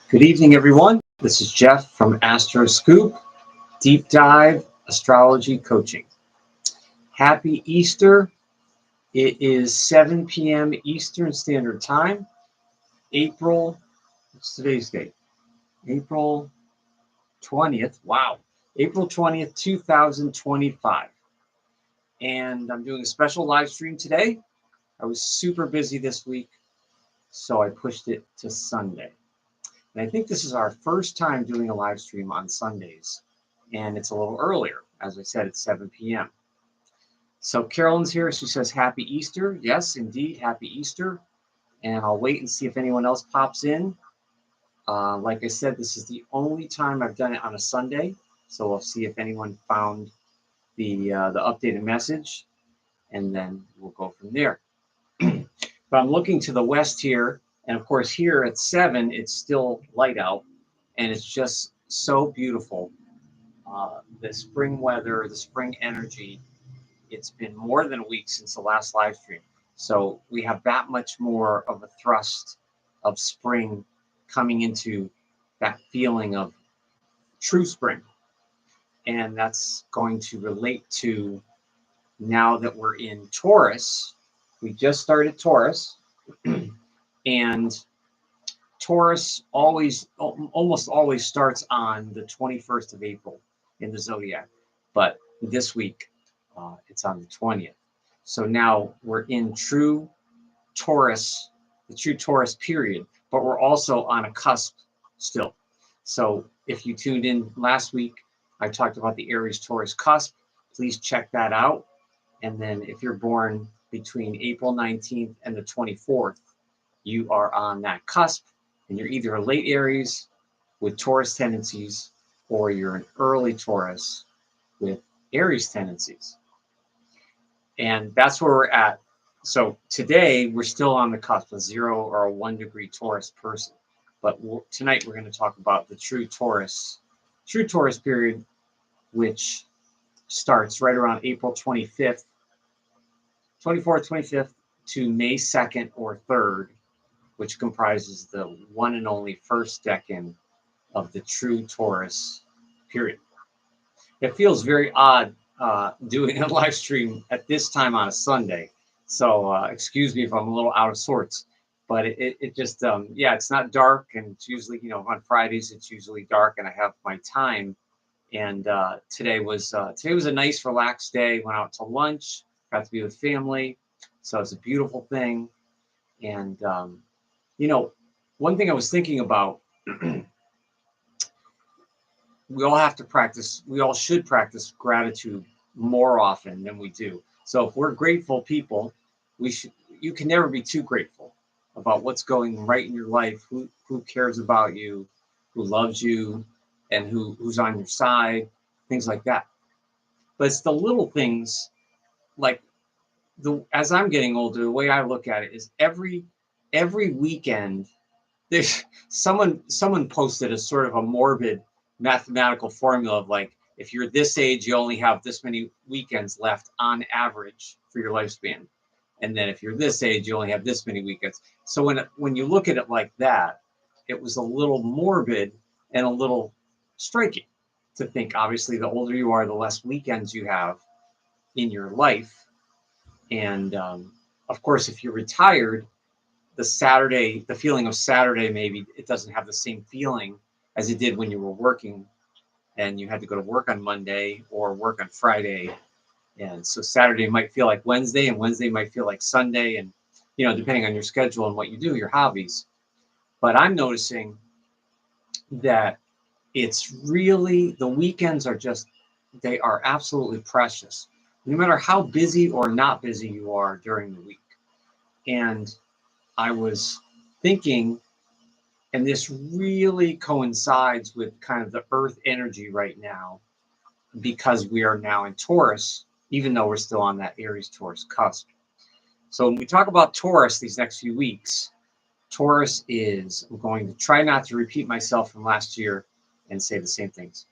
Good evening, everyone. This is Jeff from Astroscoop, Deep Dive Astrology Coaching. Happy Easter. It is 7 p.m. Eastern Standard Time. What's today's date? April 20th. Wow. April 20th, 2025. And I'm doing a special live stream today. I was super busy this week, so I pushed it to Sunday. And I think this is our first time doing a live stream on Sundays, and it's a little earlier. As I said, it's 7 p.m. So Carolyn's here. She says, Happy Easter. Yes, indeed, Happy Easter. And I'll wait and see if anyone else pops in. Like I said, this is the only time I've done it on a Sunday. So we'll see if anyone found the updated message, and then we'll go from there. But I'm looking to the west here. And of course, here at 7, it's still light out, and it's just so beautiful. The spring weather, the spring energy. It's been more than a week since the last live stream. So we have that much more of a thrust of spring coming into that feeling of true spring. And that's going to relate to now that we're in Taurus. We just started Taurus. And Taurus almost always starts on the 21st of April in the zodiac, but this week it's on the 20th. So now we're in true Taurus, the true Taurus period, but we're also on a cusp still. So if you tuned in last week, I talked about the Aries-Taurus Cusp. Please check that out. And then if you're born between April 19th and the 24th, you are on that cusp. And you're either a late Aries with Taurus tendencies, or you're an early Taurus with Aries tendencies. And that's where we're at. So today, we're still on the cusp, a 0 or a 1 degree Taurus person. But tonight, we're going to talk about the true Taurus period, which starts right around April 24th, 25th to May 2nd or 3rd, which comprises the one and only first decan of the true Taurus period. It feels very odd doing a live stream at this time on a Sunday. So excuse me if I'm a little out of sorts, but it just, yeah, it's not dark. And it's usually, on Fridays, it's usually dark and I have my time. And today was a nice relaxed day. Went out to lunch, got to be with family. So it's a beautiful thing. And, one thing I was thinking about, we all should practice gratitude more often than we do. So if we're grateful people, you can never be too grateful about what's going right in your life, who cares about you, who loves you, and who's on your side, things like that. But it's the little things, like as I'm getting older, the way I look at it is every weekend, there's someone posted a sort of a morbid mathematical formula of like, if you're this age, you only have this many weekends left on average for your lifespan. And then if you're this age, you only have this many weekends. So when you look at it like that, it was a little morbid and a little striking to think, obviously, the older you are, the less weekends you have in your life. And of course, if you're retired, the feeling of Saturday, maybe it doesn't have the same feeling as it did when you were working and you had to go to work on Monday or work on Friday. And so Saturday might feel like Wednesday and Wednesday might feel like Sunday, and, depending on your schedule and what you do, your hobbies. But I'm noticing that it's really, the weekends they are absolutely precious, no matter how busy or not busy you are during the week. And I was thinking, and this really coincides with kind of the earth energy right now, because we are now in Taurus, even though we're still on that Aries-Taurus cusp. So when we talk about Taurus these next few weeks, Taurus is, I'm going to try not to repeat myself from last year and say the same things,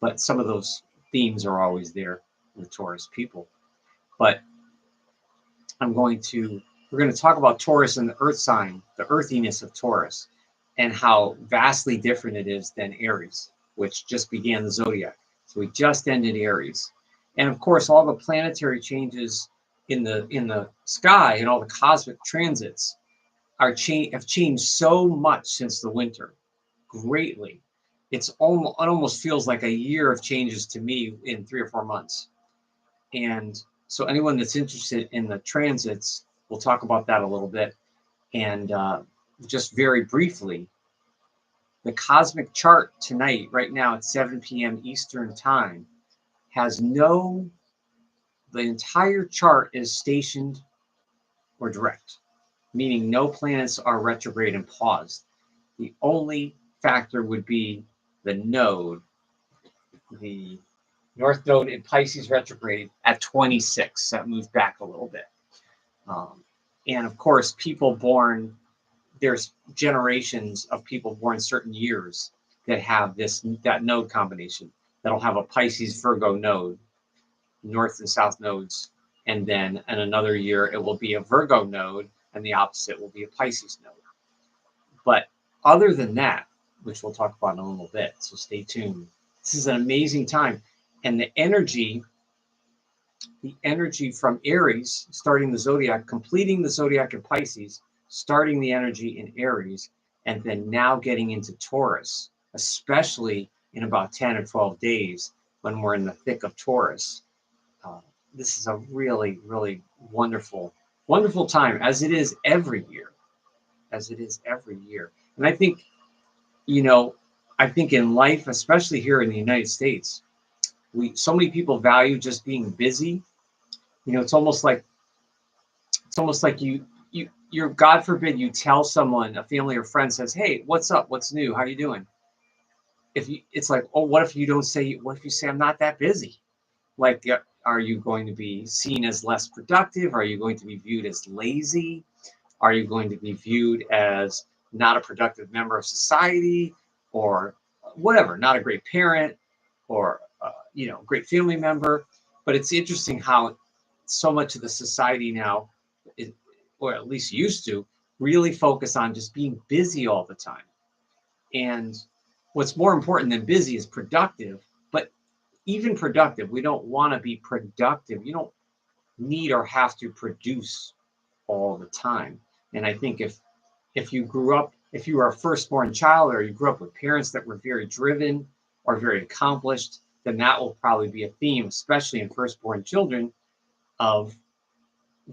but some of those themes are always there with Taurus people. But I'm going to we're going to talk about Taurus and the earth sign, the earthiness of Taurus, and how vastly different it is than Aries, which just began the zodiac. So we just ended Aries. And of course, all the planetary changes in the sky and all the cosmic transits have changed so much since the winter, greatly. It almost feels like a year of changes to me in 3 or 4 months. And so anyone that's interested in the transits, we'll talk about that a little bit. And just very briefly, the cosmic chart tonight, right now at 7 p.m. Eastern time, the entire chart is stationed or direct, meaning no planets are retrograde and paused. The only factor would be the North Node in Pisces retrograde at 26. That moved back a little bit. And of course, there's generations of people born certain years that have that node combination. That'll have a Pisces Virgo node, North and South nodes. And then in another year, it will be a Virgo node, and the opposite will be a Pisces node. But other than that, which we'll talk about in a little bit, so stay tuned. This is an amazing time. And the energy from Aries, starting the zodiac, completing the zodiac in Pisces, starting the energy in Aries, and then now getting into Taurus, especially in about 10 or 12 days when we're in the thick of Taurus. This is a really, really wonderful, wonderful time, as it is every year. And I think, in life, especially here in the United States, so many people value just being busy. It's almost like you're, God forbid, you tell someone, a family or friend says, "Hey, what's up? What's new? How you doing?" It's like, oh, what if you say, I'm not that busy? Like, are you going to be seen as less productive? Are you going to be viewed as lazy? Are you going to be viewed as not a productive member of society, or whatever, not a great parent, or great family member? But it's interesting how so much of the society now, or at least used to, really focus on just being busy all the time. And what's more important than busy is productive. But even productive, we don't want to be productive. You don't need or have to produce all the time. And I think if you were a firstborn child, or you grew up with parents that were very driven or very accomplished, then that will probably be a theme, especially in firstborn children, of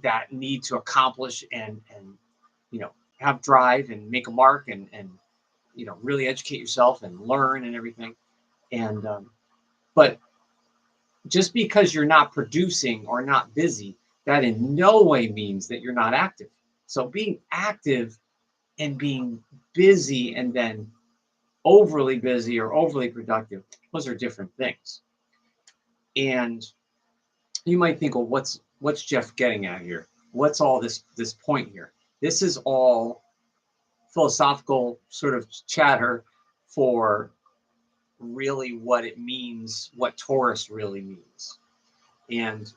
that need to accomplish and have drive and make a mark and really educate yourself and learn and everything. And but just because you're not producing or not busy, that in no way means that you're not active. So being active and being busy and then overly busy or overly productive, those are different things. And you might think, well, what's Jeff getting at here? What's all this point here? This is all philosophical sort of chatter for really what it means, what Taurus really means. And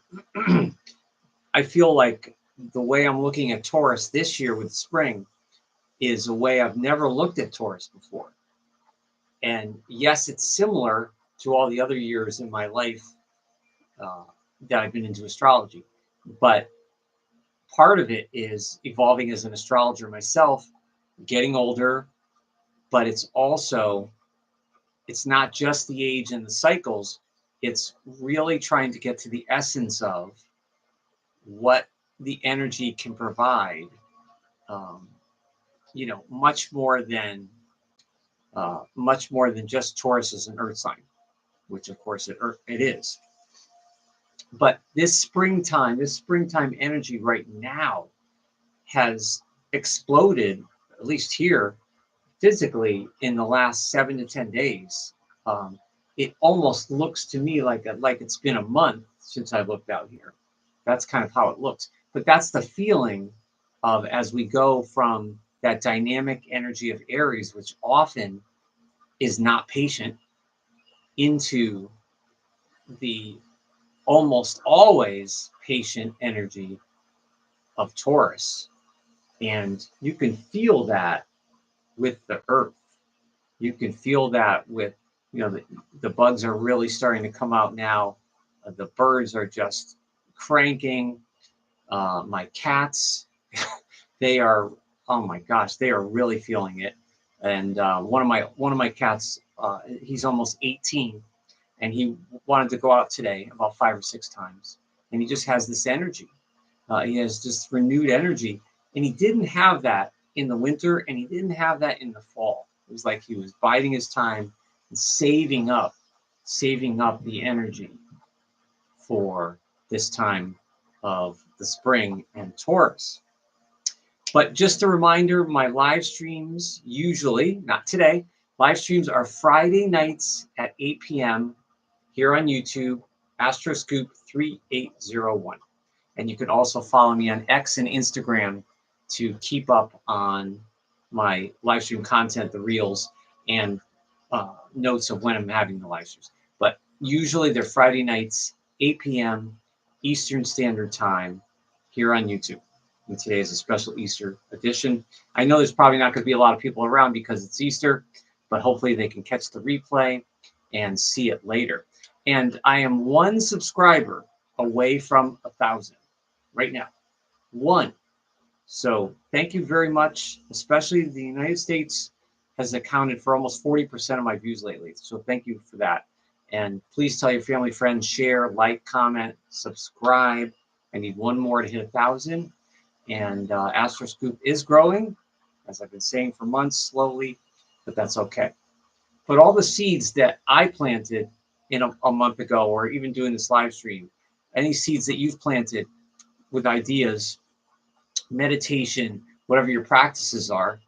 I feel like the way I'm looking at Taurus this year with spring is a way I've never looked at Taurus before. And yes, it's similar to all the other years in my life that I've been into astrology. But part of it is evolving as an astrologer myself, getting older, but it's not just the age and the cycles. It's really trying to get to the essence of what the energy can provide, much more than just Taurus as an earth sign, which of course it is. But this springtime energy right now has exploded, at least here physically, in the last 7 to 10 days. It almost looks to me like it's been a month since I looked out here. That's kind of how it looks. But that's the feeling of, as we go from that dynamic energy of Aries, which often is not patient, into the almost always patient energy of Taurus. And you can feel that with the earth. You can feel that with, you know, the bugs are really starting to come out now. The birds are just cranking. My cats, they are, oh my gosh, they are really feeling it. And one of my cats, he's almost 18, and he wanted to go out today about 5 or 6 times, and he just has this energy. He has just renewed energy, and he didn't have that in the winter, and he didn't have that in the fall. It was like he was biding his time and saving up the energy for this time of the spring and Taurus. But just a reminder, my live streams, usually, not today, live streams are Friday nights at 8 p.m. here on YouTube, Astroscoop 3801. And you can also follow me on X and Instagram to keep up on my live stream content, the reels, and notes of when I'm having the live streams. But usually they're Friday nights, 8 p.m. Eastern Standard Time here on YouTube. And today is a special Easter edition. I know there's probably not going to be a lot of people around because it's Easter, but hopefully they can catch the replay and see it later. And I am 1 subscriber away from 1,000 right now. 1. So thank you very much. Especially the United States has accounted for almost 40% of my views lately. So thank you for that. And please tell your family, friends, share, like, comment, subscribe. I need 1 more to hit 1,000. And Astroscoop is growing, as I've been saying for months, slowly, but that's okay. But all the seeds that I planted in a month ago, or even doing this live stream, any seeds that you've planted with ideas, meditation, whatever your practices are,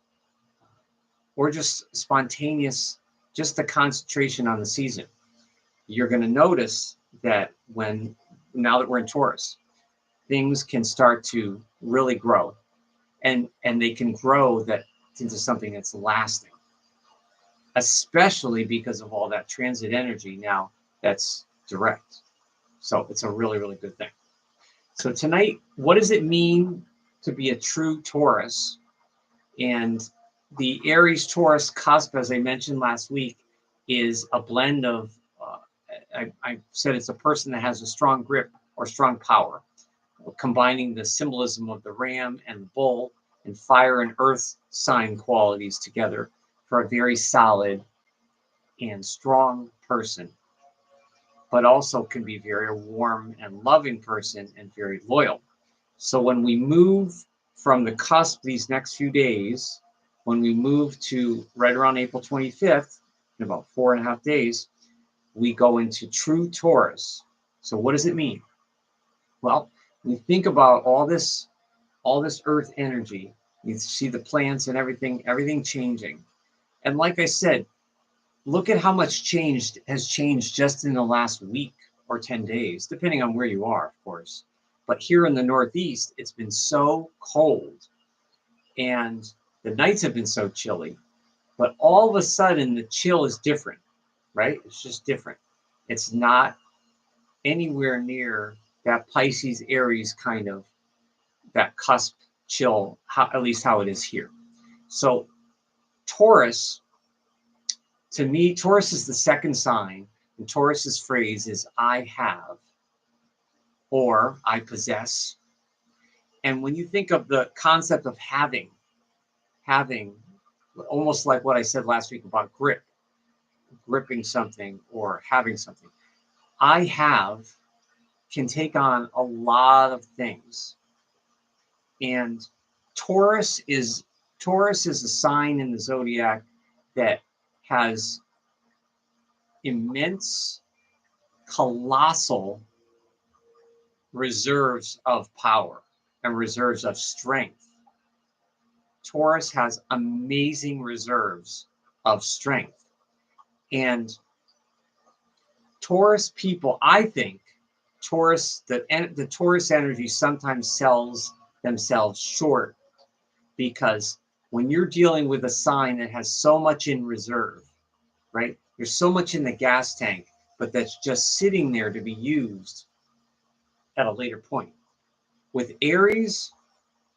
or just spontaneous, just the concentration on the season, you're going to notice that now that we're in Taurus, things can start to really grow, and they can grow that into something that's lasting, especially because of all that transit energy now that's direct. So it's a really, really good thing. So tonight, what does it mean to be a true Taurus? And the Aries-Taurus Cusp, as I mentioned last week, is a blend of, I said it's a person that has a strong grip or strong power, combining the symbolism of the ram and the bull and fire and earth sign qualities together for a very solid and strong person, but also can be very warm and loving person and very loyal. So when we move from the cusp these next few days, when we move to right around April 25th, in about 4.5 days, we go into true Taurus. So what does it mean? Well, when you think about all this earth energy, you see the plants and everything changing. And like I said, look at how much has changed just in the last week or 10 days, depending on where you are, of course. But here in the Northeast, it's been so cold and the nights have been so chilly. But all of a sudden, the chill is different, right? It's just different. It's not anywhere near that Pisces Aries kind of, that cusp chill, at least how it is here. So Taurus, to me, Taurus is the second sign, and Taurus's phrase is I have, or I possess. And when you think of the concept of having, almost like what I said last week about gripping something or having something, I have can take on a lot of things. And Taurus is a sign in the zodiac that has immense, colossal reserves of power and reserves of strength. Taurus has amazing reserves of strength. And Taurus people, I think, the Taurus energy sometimes sells themselves short, because when you're dealing with a sign that has so much in reserve, right? There's so much in the gas tank, but that's just sitting there to be used at a later point. With Aries,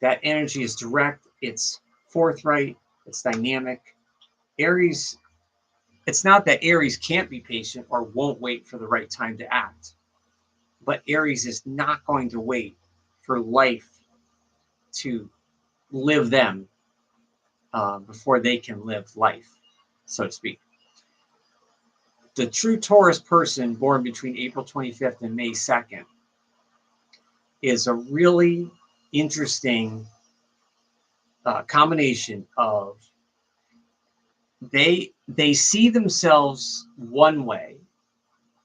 That energy is direct, it's forthright, it's dynamic. Aries, it's not that Aries can't be patient or won't wait for the right time to act, but Aries is not going to wait for life to live them before they can live life, so to speak. The true Taurus person born between April 25th and May 2nd is a really interesting combination of they see themselves one way,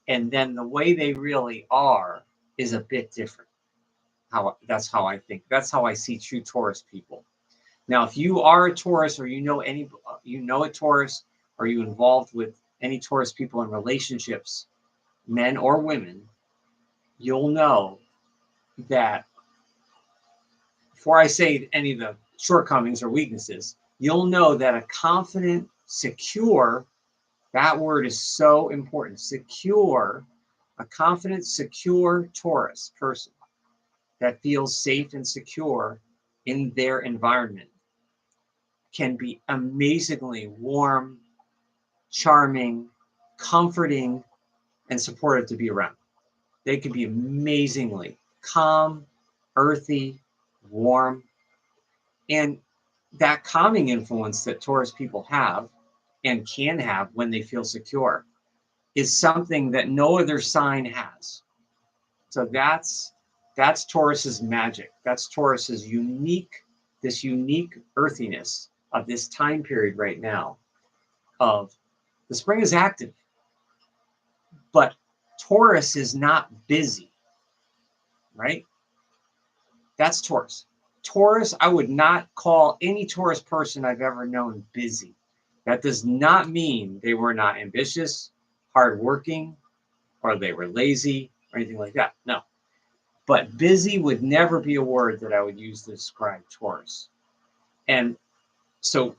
and then the way they really are is a bit different. That's how I think. That's how I see true Taurus people. Now, if you are a Taurus, or you know a Taurus, or you involved with any Taurus people in relationships, men or women, you'll know that before I say any of the shortcomings or weaknesses, you'll know that a confident, secure, that word is so important, secure, a confident, secure Taurus person that feels safe and secure in their environment can be amazingly warm, charming, comforting, and supportive to be around. They can be amazingly calm, earthy, warm, and that calming influence that Taurus people have and can have when they feel secure is something that no other sign has. So that's Taurus's magic. That's Taurus's this unique earthiness of this time period right now. Of the spring is active, but Taurus is not busy, right? That's Taurus. Taurus, I would not call any Taurus person I've ever known busy. That does not mean they were not ambitious, hardworking, or they were lazy, or anything like that. No. But busy would never be a word that I would use to describe Taurus. And so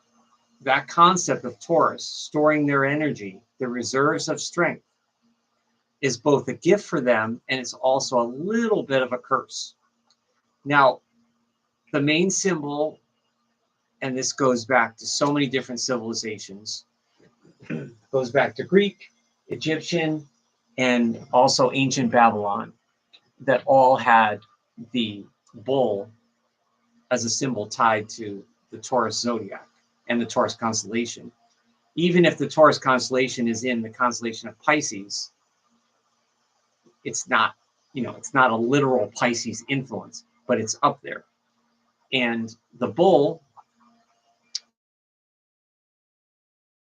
that concept of Taurus, storing their energy, the reserves of strength, is both a gift for them, and it's also a little bit of a curse. Now, the main symbol, and this goes back to so many different civilizations, goes back to Greek, Egyptian, and also ancient Babylon, that all had the bull as a symbol tied to the Taurus zodiac and the Taurus constellation. Even if the Taurus constellation is in the constellation of Pisces, it's not, it's not a literal Pisces influence, but it's up there. And the bull,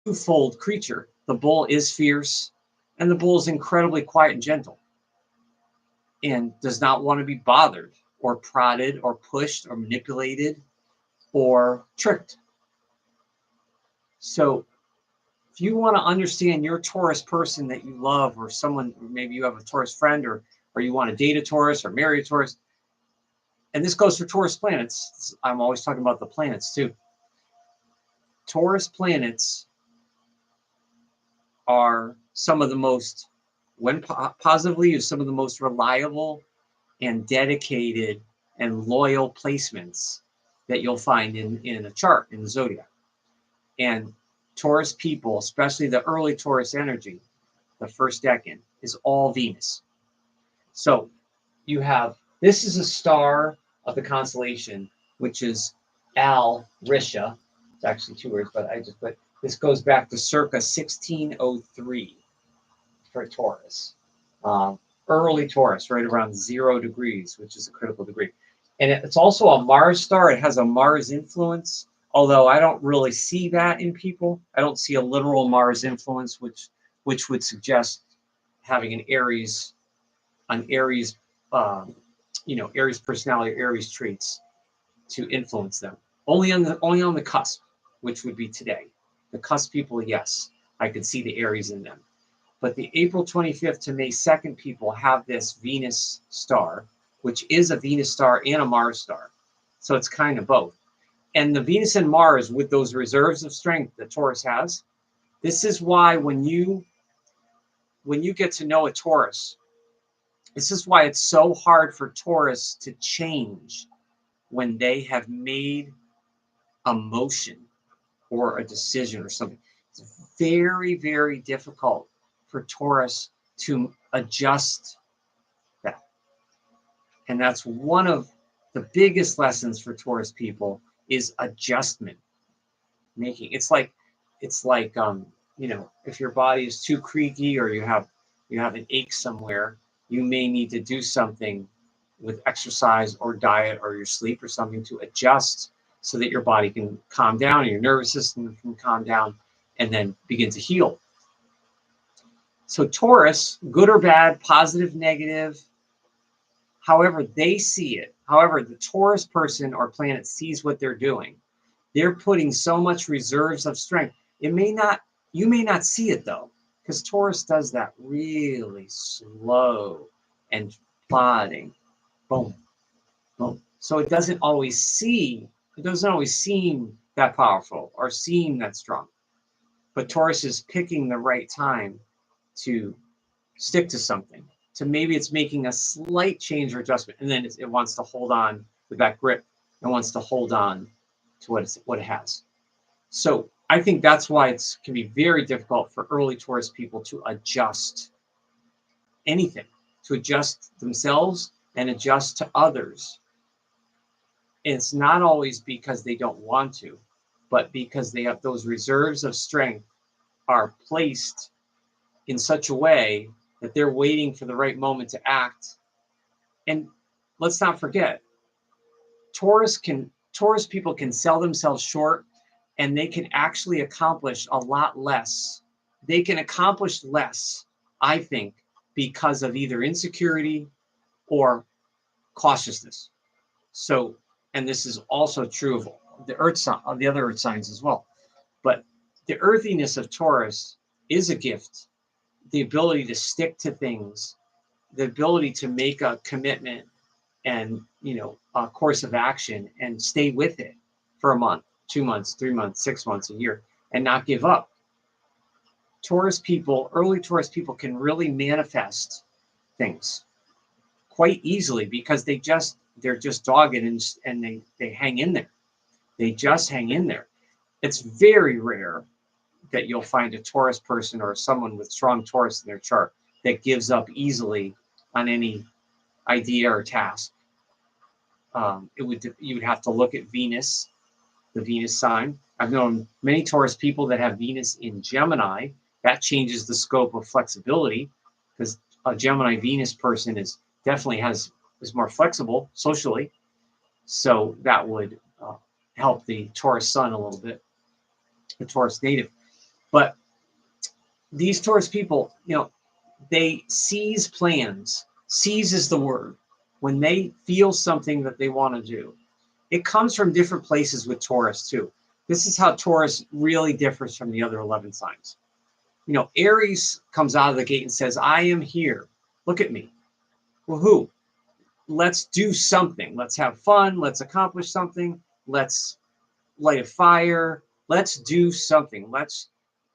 twofold creature. The bull is fierce, and the bull is incredibly quiet and gentle, and does not want to be bothered or prodded or pushed or manipulated or tricked. So if you want to understand your Taurus person that you love, or someone, or maybe you have a Taurus friend, or you want to date a Taurus or marry a Taurus, and this goes for Taurus planets. I'm always talking about the planets too. Taurus planets are some of the most, when positively used, some of the most reliable and dedicated and loyal placements that you'll find in a chart, in the zodiac. And Taurus people, especially the early Taurus energy, the first decan, is all Venus. So you have, this is a star of the constellation, which is Al-Risha. It's actually two words, but I just put, this goes back to circa 1603 for Taurus. Early Taurus, right around 0 degrees, which is a critical degree. And it's also a Mars star. It has a Mars influence, although I don't really see that in people. I don't see a literal Mars influence, which would suggest having an Aries Aries personality, Aries traits to influence them. Only on the cusp, which would be today. The cusp people, yes, I could see the Aries in them. But the April 25th to May 2nd people have this Venus star, which is a Venus star and a Mars star. So it's kind of both. And the Venus and Mars, with those reserves of strength that Taurus has, this is why when you get to know a Taurus, this is why it's so hard for Taurus to change when they have made a motion or a decision or something. It's very, very difficult for Taurus to adjust that. And that's one of the biggest lessons for Taurus people is adjustment. It's like if your body is too creaky or you have an ache somewhere, you may need to do something with exercise or diet or your sleep or something to adjust so that your body can calm down and your nervous system can calm down and then begin to heal. So Taurus, good or bad, positive, negative, however they see it, however the Taurus person or planet sees what they're doing, they're putting so much reserves of strength. You may not see it though, because Taurus does that really slow and plodding. Boom, boom. So it doesn't always seem that powerful or seem that strong. But Taurus is picking the right time to stick to something. So maybe it's making a slight change or adjustment, and then it wants to hold on with that grip and wants to hold on to what it has. So I think that's why it can be very difficult for early Taurus people to adjust anything, to adjust themselves and adjust to others. It's not always because they don't want to, but because they have those reserves of strength are placed in such a way that they're waiting for the right moment to act. And let's not forget, Taurus people can sell themselves short and they can actually accomplish a lot less. They can accomplish less, I think, because of either insecurity or cautiousness. So, and this is also true of the other earth signs as well. But the earthiness of Taurus is a gift. The ability to stick to things, the ability to make a commitment and a course of action and stay with it for a month, 2 months, 3 months, 6 months, a year, and not give up. Early Taurus people can really manifest things quite easily because they're just dogged and they hang in there. They just hang in there. It's very rare that you'll find a Taurus person or someone with strong Taurus in their chart that gives up easily on any idea or task. You would have to look at Venus, the Venus sign. I've known many Taurus people that have Venus in Gemini. That changes the scope of flexibility because a Gemini Venus person is more flexible socially. So that would help the Taurus sun a little bit, the Taurus native. But these Taurus people, they seize plans. Seize is the word. When they feel something that they want to do, it comes from different places with Taurus too. This is how Taurus really differs from the other 11 signs. Aries comes out of the gate and says, I am here. Look at me. Well, who? Let's do something. Let's have fun. Let's accomplish something. Let's light a fire. Let's do something.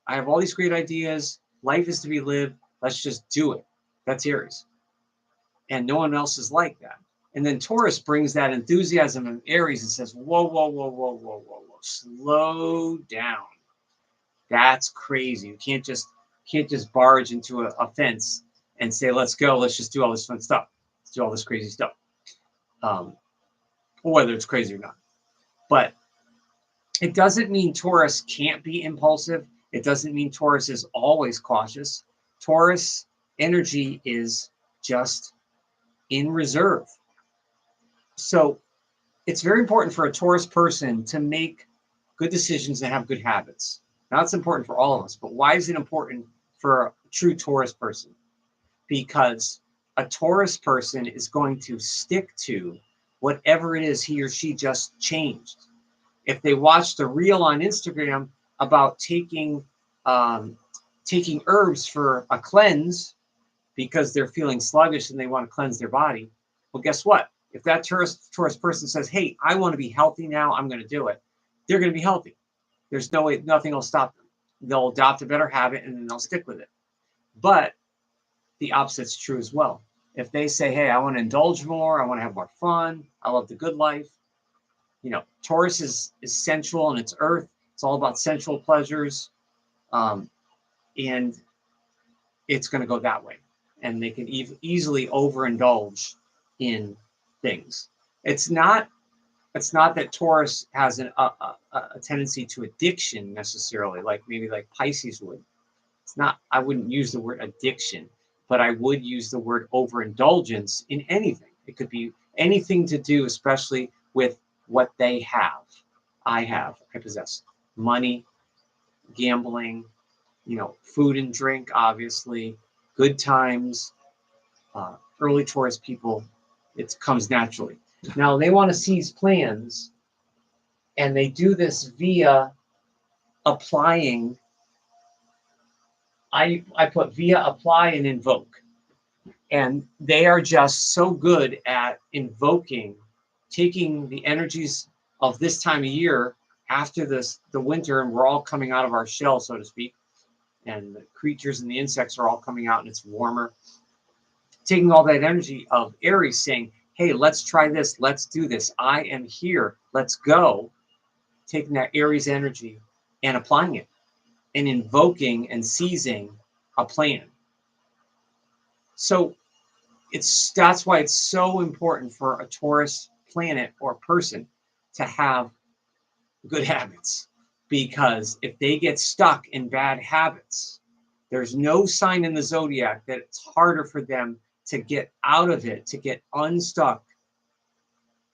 I have all these great ideas. Life is to be lived. Let's just do it. That's Aries. And no one else is like that. And then Taurus brings that enthusiasm of Aries and says, whoa, whoa, whoa, whoa, whoa, whoa, whoa. Slow down. That's crazy. You can't just barge into a fence and say, let's go. Let's just do all this fun stuff. Let's do all this crazy stuff. Whether it's crazy or not. But it doesn't mean Taurus can't be impulsive. It doesn't mean Taurus is always cautious. Taurus energy is just in reserve. So it's very important for a Taurus person to make good decisions and have good habits. Now, it's important for all of us, but why is it important for a true Taurus person? Because a Taurus person is going to stick to whatever it is he or she just changed. If they watched a reel on Instagram about taking herbs for a cleanse because they're feeling sluggish and they want to cleanse their body, well, guess what? If that Taurus person says, hey, I want to be healthy now, I'm going to do it, they're going to be healthy. There's no way, nothing will stop them. They'll adopt a better habit and then they'll stick with it. But the opposite's true as well. If they say, hey, I want to indulge more, I want to have more fun, I love the good life, Taurus is sensual and it's earth. It's all about sensual pleasures. And it's going to go that way. And they can easily overindulge in things. It's not that Taurus has a tendency to addiction necessarily, like maybe like Pisces would. It's not, I wouldn't use the word addiction, but I would use the word overindulgence in anything. It could be anything to do, especially with what they have. I possess money, gambling, food and drink, obviously, good times, early Taurus people, it comes naturally. Now they want to seize plans, and they do this via applying. I put via apply and invoke. And they are just so good at invoking, taking the energies of this time of year after the winter, and we're all coming out of our shell, so to speak, and the creatures and the insects are all coming out and it's warmer. Taking all that energy of Aries saying, hey, let's try this, let's do this, I am here, let's go. Taking that Aries energy and applying it and invoking and seizing a plan. So that's why it's so important for a Taurus planet or person to have good habits, because if they get stuck in bad habits, there's no sign in the zodiac that it's harder for them to get out of it, to get unstuck.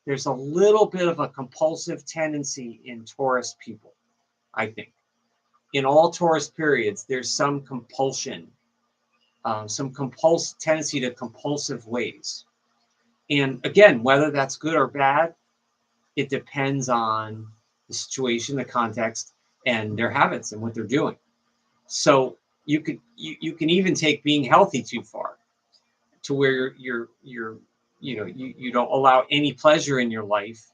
There's a little bit of a compulsive tendency in Taurus people, I think. In all Taurus periods, there's some compulsion, some tendency to compulsive ways. And again, whether that's good or bad, it depends on the situation, the context, and their habits and what they're doing. So you can even take being healthy too far, to where you don't allow any pleasure in your life.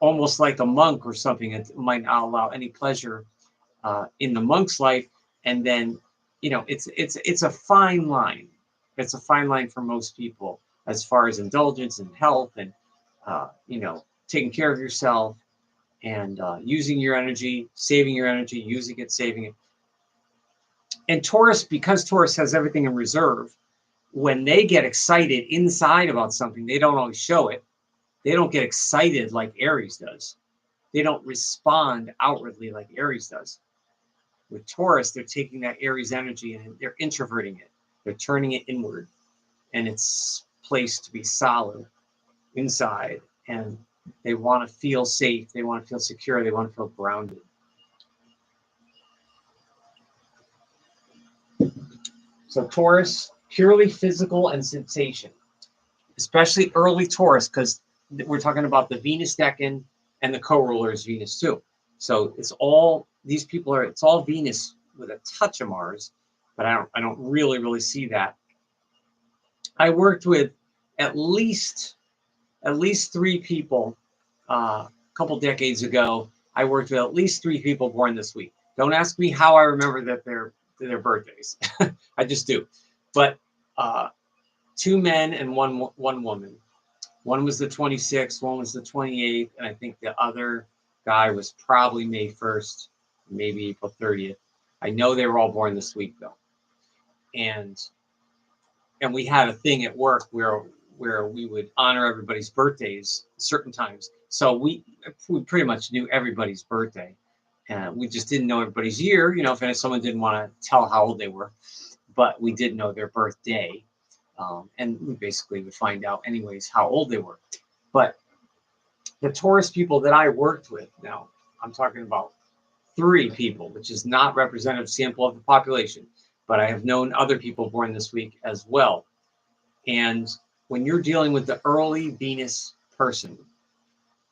Almost like a monk or something. It might not allow any pleasure in the monk's life, and then it's a fine line. It's a fine line for most people as far as indulgence and health and taking care of yourself and using your energy, saving your energy, using it, saving it. And Taurus, because Taurus has everything in reserve, when they get excited inside about something, they don't always show it. They don't get excited like Aries does. They don't respond outwardly like Aries does. With Taurus, they're taking that Aries energy and they're introverting it. They're turning it inward, and it's placed to be solid inside. And they want to feel safe. They want to feel secure. They want to feel grounded. So Taurus, purely physical and sensation, especially early Taurus, because we're talking about the Venus decan and the co-ruler is Venus too. So it's all it's all Venus with a touch of Mars, but I don't really see that. I worked with at least 3 people a couple decades ago. I worked with at least 3 people born this week. Don't ask me how I remember that their birthdays. I just do. But 2 men and one woman. One was the 26th, one was the 28th, and I think the other guy was probably May 1st, maybe April 30th. I know they were all born this week though. And we had a thing at work where we would honor everybody's birthdays certain times. So we pretty much knew everybody's birthday. We just didn't know everybody's year, if someone didn't want to tell how old they were, but we did know their birthday. And we basically would find out anyways how old they were. But the Taurus people that I worked with, now I'm talking about 3 people, which is not representative sample of the population, but I have known other people born this week as well. And when you're dealing with the early Venus person,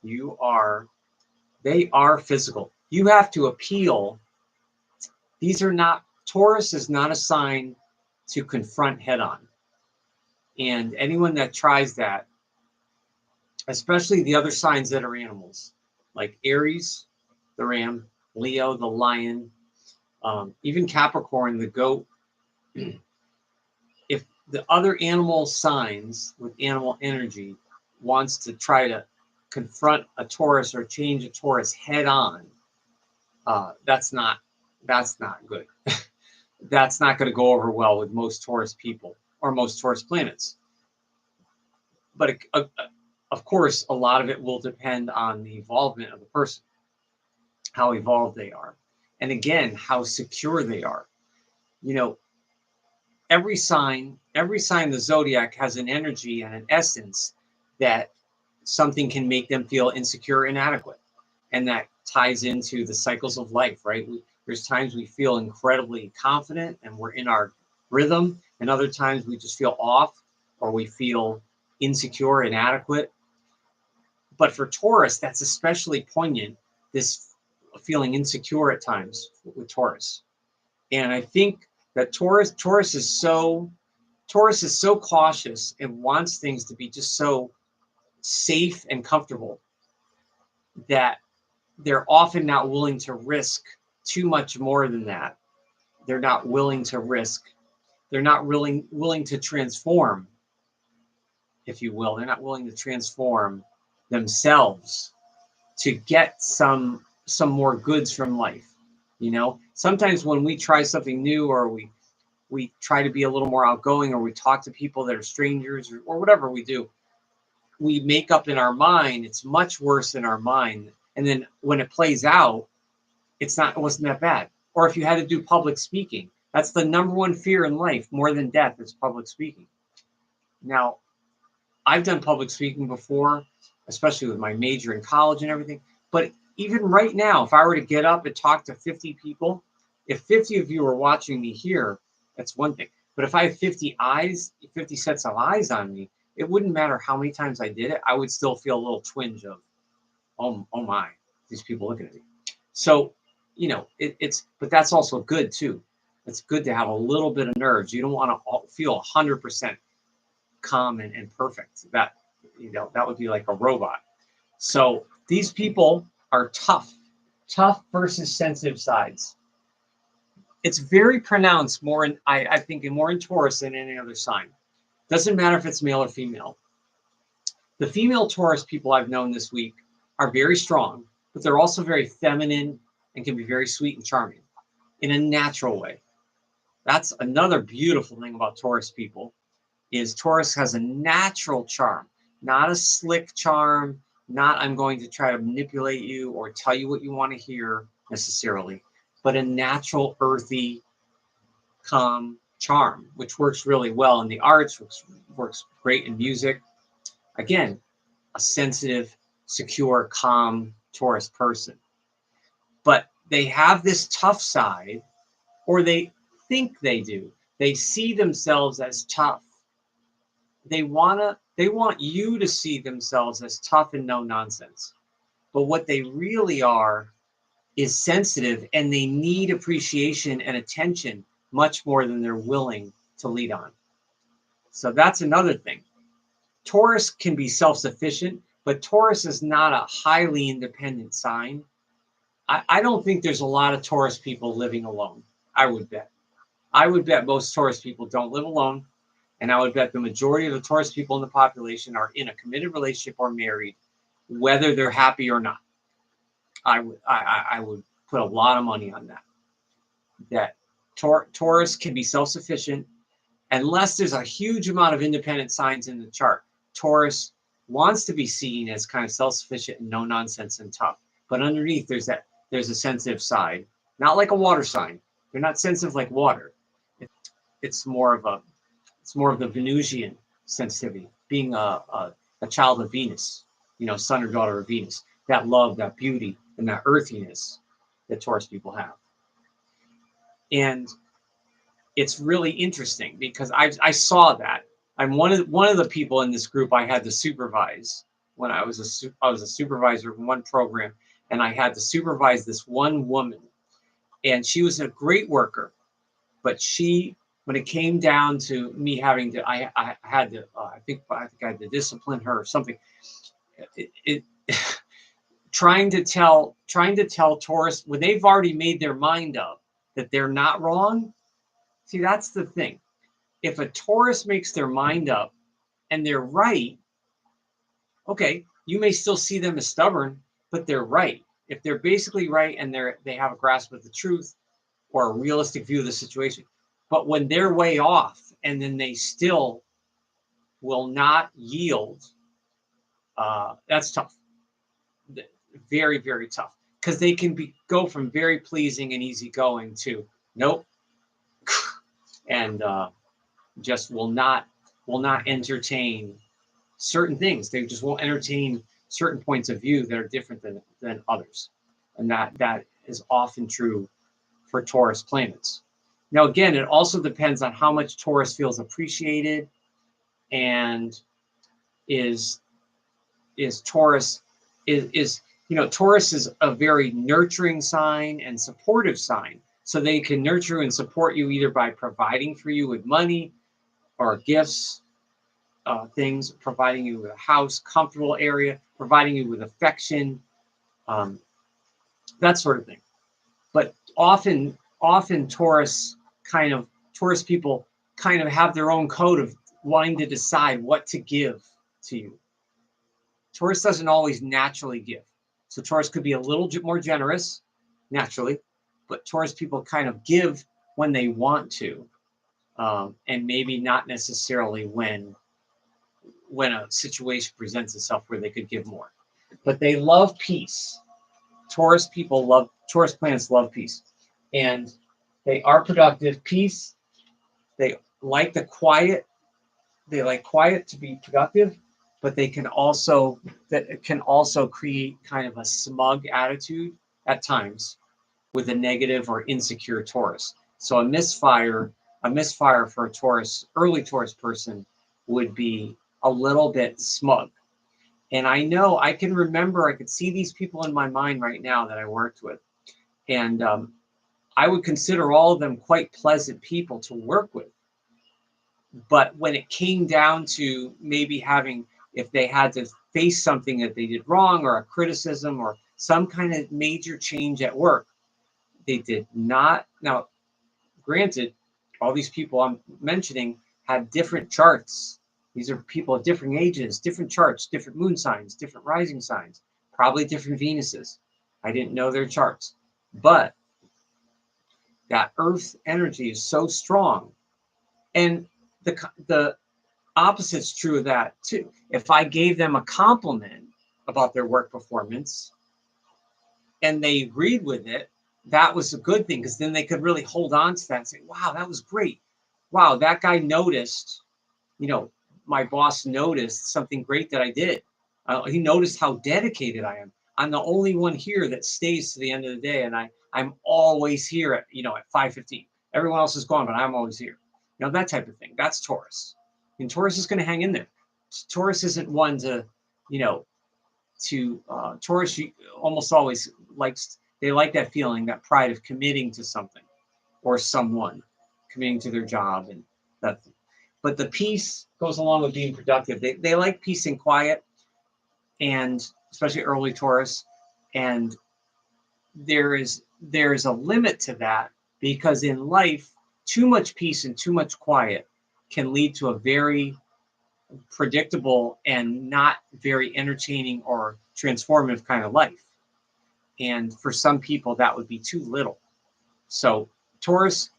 they are physical. You have to appeal. Taurus is not a sign to confront head on. And anyone that tries that, especially the other signs that are animals, like Aries, the ram, Leo, the lion, even Capricorn, the goat. If the other animal signs with animal energy, wants to try to confront a Taurus or change a Taurus head on, that's not good. That's not going to go over well with most Taurus people or most Taurus planets. But of course, a lot of it will depend on the involvement of the person, how evolved they are, and again, how secure they are. You know, every sign in the zodiac has an energy and an essence that something can make them feel insecure, inadequate, and that ties into the cycles of life, right? There's times we feel incredibly confident and we're in our rhythm, and other times we just feel off or we feel insecure, inadequate. But for Taurus, that's especially poignant, this feeling insecure at times with Taurus. And I think that Taurus is so cautious and wants things to be just so safe and comfortable that they're often not willing to risk too much more than that. They're not willing to risk. They're not willing to transform, if you will. They're not willing to transform themselves to get some more goods from life. You know, sometimes when we try something new, or we try to be a little more outgoing, or we talk to people that are strangers, or whatever we do, we make up in our mind it's much worse in our mind, and then when it plays out, it wasn't that bad. Or if you had to do public speaking, that's the number one fear in life, more than death, is public speaking. Now, I've done public speaking before, especially with my major in college and everything. But even right now, if I were to get up and talk to 50 people, if 50 of you are watching me here, that's one thing. But if I have 50 sets of eyes on me, it wouldn't matter how many times I did it. I would still feel a little twinge of, oh my, these people looking at me. So, you know, but that's also good too. It's good to have a little bit of nerves. You don't want to feel 100% calm and perfect. That, you know, that would be like a robot. So these people are tough versus sensitive sides. It's very pronounced more in, I think, more in Taurus than any other sign. Doesn't matter if it's male or female. The female Taurus people I've known this week are very strong, but they're also very feminine and can be very sweet and charming in a natural way. That's another beautiful thing about Taurus people, is Taurus has a natural charm, not a slick charm, not I'm going to try to manipulate you or tell you what you want to hear necessarily, but a natural, earthy, calm charm, which works really well in the arts, works great in music. Again, a sensitive, secure, calm Taurus person. But they have this tough side, or they think they do. They see themselves as tough. They want you to see themselves as tough and no nonsense. But what they really are is sensitive, and they need appreciation and attention much more than they're willing to lead on. So that's another thing. Taurus can be self-sufficient, but Taurus is not a highly independent sign. I don't think there's a lot of Taurus people living alone. I would bet most Taurus people don't live alone. And I would bet the majority of the Taurus people in the population are in a committed relationship or married, whether they're happy or not. I would put a lot of money on that. That Taurus can be self-sufficient, unless there's a huge amount of independent signs in the chart. Taurus wants to be seen as kind of self-sufficient and no nonsense and tough. But underneath, there's a sensitive side, not like a water sign. They're not sensitive like water. It's more of the Venusian sensitivity, being a child of Venus, you know, son or daughter of Venus. That love, that beauty, and that earthiness that Taurus people have. And it's really interesting because I saw that. I'm one of the people in this group I had to supervise when I was a supervisor in one program, and I had to supervise this one woman, and she was a great worker, but when it came down to me having to, I think I had to discipline her or something. Trying to tell Taurus when they've already made their mind up that they're not wrong. See, that's the thing. If a Taurus makes their mind up and they're right, Okay, you may still see them as stubborn, but they're right. If they're basically right and they have a grasp of the truth or a realistic view of the situation, but when they're way off and then they still will not yield, that's tough. Very, very tough, because they can go from very pleasing and easygoing to nope, and just will not entertain certain things. They just won't entertain certain points of view that are different than others, and that is often true for Taurus planets. Now, again, it also depends on how much Taurus feels appreciated, and is Taurus is Taurus is a very nurturing sign and supportive sign. So they can nurture and support you either by providing for you with money or gifts, things, providing you with a house, comfortable area, providing you with affection, that sort of thing. But often Taurus people kind of have their own code of wanting to decide what to give to you. Taurus doesn't always naturally give. So Taurus could be a little more generous naturally, but Taurus people kind of give when they want to, and maybe not necessarily when a situation presents itself where they could give more. But they love peace. Taurus planets love peace. And they are productive. Peace, they like the quiet. They like quiet to be productive, but that can also create kind of a smug attitude at times with a negative or insecure Taurus. So a misfire for a early Taurus person would be a little bit smug. And I know I could see these people in my mind right now that I worked with. And I would consider all of them quite pleasant people to work with. But when it came down to maybe if they had to face something that they did wrong, or a criticism or some kind of major change at work, they did not. Now, granted, all these people I'm mentioning have different charts. These are people of different ages, different charts, different moon signs, different rising signs, probably different Venuses. I didn't know their charts. But that Earth energy is so strong. And the opposite's true of that too. If I gave them a compliment about their work performance and they agreed with it, that was a good thing, because then they could really hold on to that and say, wow, that was great. Wow, that guy noticed, my boss noticed something great that I did. He noticed how dedicated I am. I'm the only one here that stays to the end of the day, and I'm always here at 5:15. Everyone else is gone, but I'm always here. That type of thing. That's Taurus. And Taurus is going to hang in there. Taurus isn't one to, Taurus almost always they like that feeling, that pride of committing to something or someone, committing to their job, and that. But the peace goes along with being productive. They like peace and quiet, and especially early Taurus. And there is a limit to that, because in life, too much peace and too much quiet can lead to a very predictable and not very entertaining or transformative kind of life. And for some people, that would be too little. So Taurus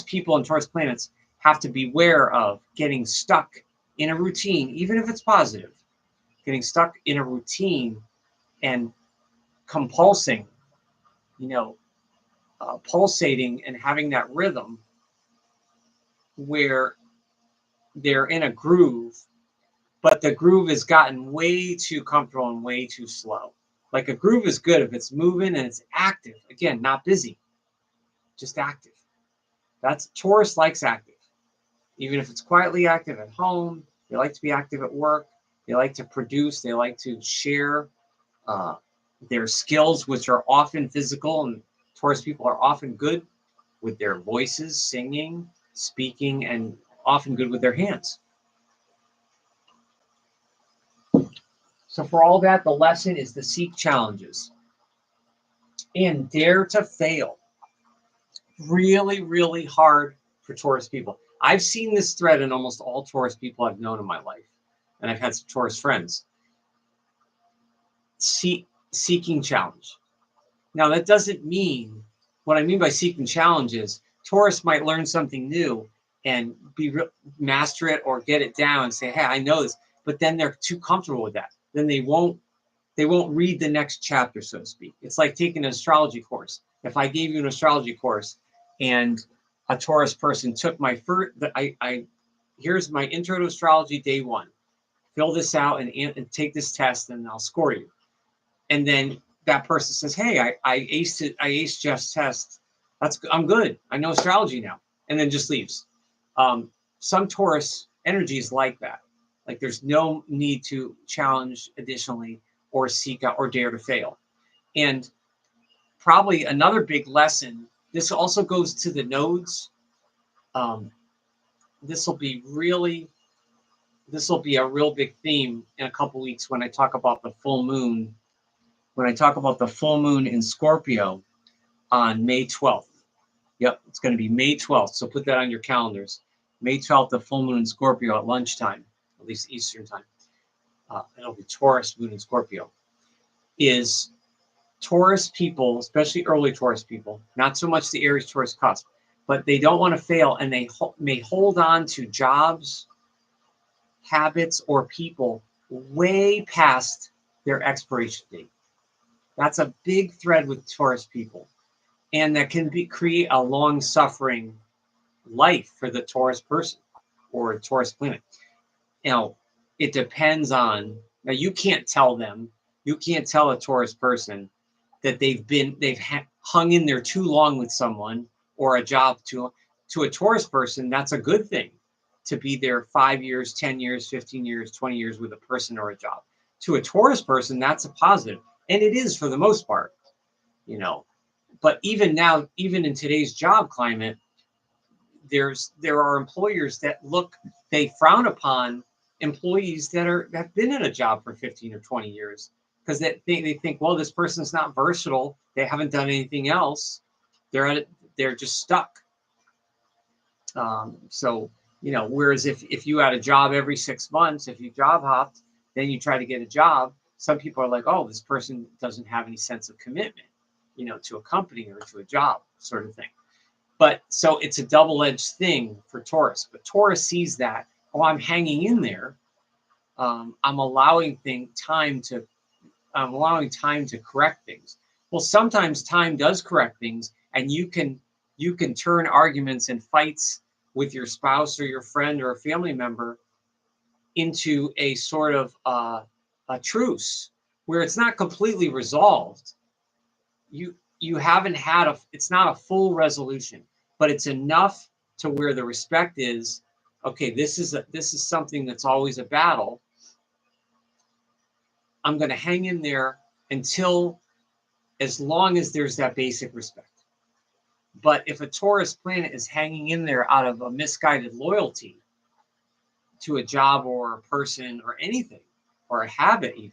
people and Taurus planets have to beware of getting stuck in a routine, even if it's positive, getting stuck in a routine and compulsing, pulsating and having that rhythm where they're in a groove, but the groove has gotten way too comfortable and way too slow. Like, a groove is good if it's moving and it's active. Again, not busy, just active. That's Taurus likes active. Even if it's quietly active at home, they like to be active at work. They like to produce. They like to share their skills, which are often physical. And Taurus people are often good with their voices, singing, speaking, and often good with their hands. So for all that, the lesson is to seek challenges and dare to fail. Really, really hard for Taurus people. I've seen this thread in almost all Taurus people I've known in my life, and I've had some Taurus friends. seeking challenge. Now, that doesn't mean, what I mean by seeking challenge is Taurus might learn something new and master it or get it down and say, hey, I know this, but then they're too comfortable with that. Then they won't read the next chapter, so to speak. It's like taking an astrology course. If I gave you an astrology course and a Taurus person took my first, here's my intro to astrology day 1. Fill this out and take this test and I'll score you. And then that person says, hey, I aced it. I aced Jeff's test. I'm good. I know astrology now. And then just leaves. Some Taurus energy is like that. Like there's no need to challenge additionally or seek out or dare to fail. And probably another big lesson, this also goes to the nodes. This will be a real big theme in a couple weeks when I talk about the full moon. When I talk about the full moon in Scorpio on May 12th. Yep, it's going to be May 12th. So put that on your calendars. May 12th, the full moon in Scorpio at lunchtime, at least Eastern time. It'll be Taurus moon in Scorpio. Is Taurus people, especially early Taurus people, not so much the Aries-Taurus Cusp, but they don't want to fail and they may hold on to jobs, habits, or people way past their expiration date. That's a big thread with Taurus people. And that can create a long-suffering life for the Taurus person or Taurus planet. Now, it depends on, now you can't tell a Taurus person that they've hung in there too long with someone or a job to a Taurus person. That's a good thing to be there 5 years, 10 years, 15 years, 20 years with a person or a job. To a Taurus person, that's a positive. And it is for the most part, but even now, even in today's job climate, there are employers that they frown upon employees that have been in a job for 15 or 20 years because they think, well, this person's not versatile. They haven't done anything else. They're just stuck. Whereas if you had a job every 6 months, if you job hopped, then you try to get a job, some people are like, oh, this person doesn't have any sense of commitment, to a company or to a job sort of thing. But so it's a double-edged thing for Taurus. But Taurus sees that, oh, I'm hanging in there. I'm allowing time to correct things. Well, sometimes time does correct things, and you can turn arguments and fights with your spouse or your friend or a family member into a sort of a truce where it's not completely resolved. You haven't had it's not a full resolution, but it's enough to where the respect is, okay, this is something that's always a battle. I'm going to hang in there as long as there's that basic respect. But if a Taurus planet is hanging in there out of a misguided loyalty to a job or a person or anything, or a habit even,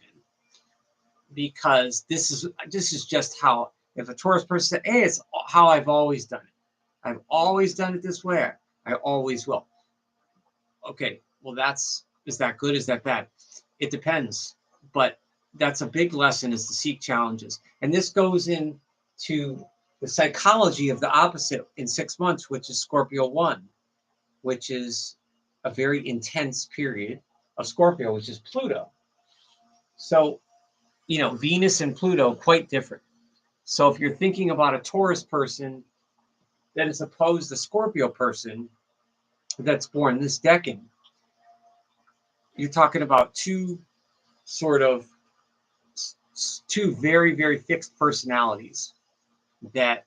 because this is just how, if a Taurus person said, hey, it's how I've always done it. I've always done it this way. I always will. Okay, well, is that good? Is that bad? It depends. But that's a big lesson, is to seek challenges. And this goes into the psychology of the opposite in 6 months, which is Scorpio 1, which is a very intense period of Scorpio, which is Pluto. So, Venus and Pluto, quite different. So if you're thinking about a Taurus person that is opposed to Scorpio person that's born this decade, you're talking about two very, very fixed personalities and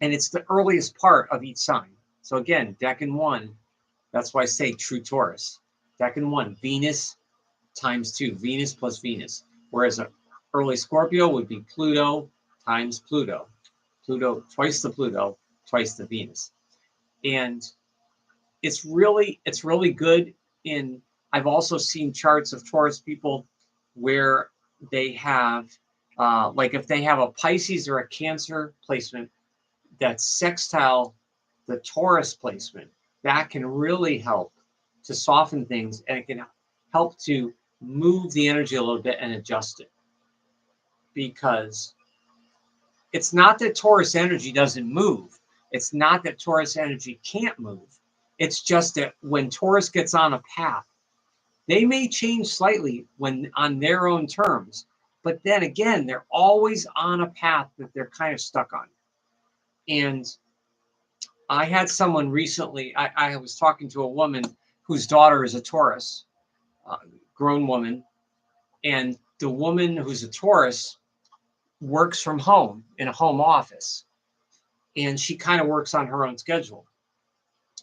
it's the earliest part of each sign. So again, Decan 1, that's why I say true Taurus. Decan 1, Venus times 2, Venus plus Venus. Whereas an early Scorpio would be Pluto times Pluto. Pluto, twice the Venus. And it's really good I've also seen charts of Taurus people where they have, like if they have a Pisces or a Cancer placement that's sextile the Taurus placement, that can really help to soften things, and it can help to move the energy a little bit and adjust it. because it's not that Taurus energy doesn't move. It's not that Taurus energy can't move. It's just that when Taurus gets on a path, they may change slightly when on their own terms, but then again, they're always on a path that they're kind of stuck on. And I had someone recently, I was talking to a woman whose daughter is a Taurus, grown woman, and the woman who's a Taurus works from home in a home office, and she kind of works on her own schedule.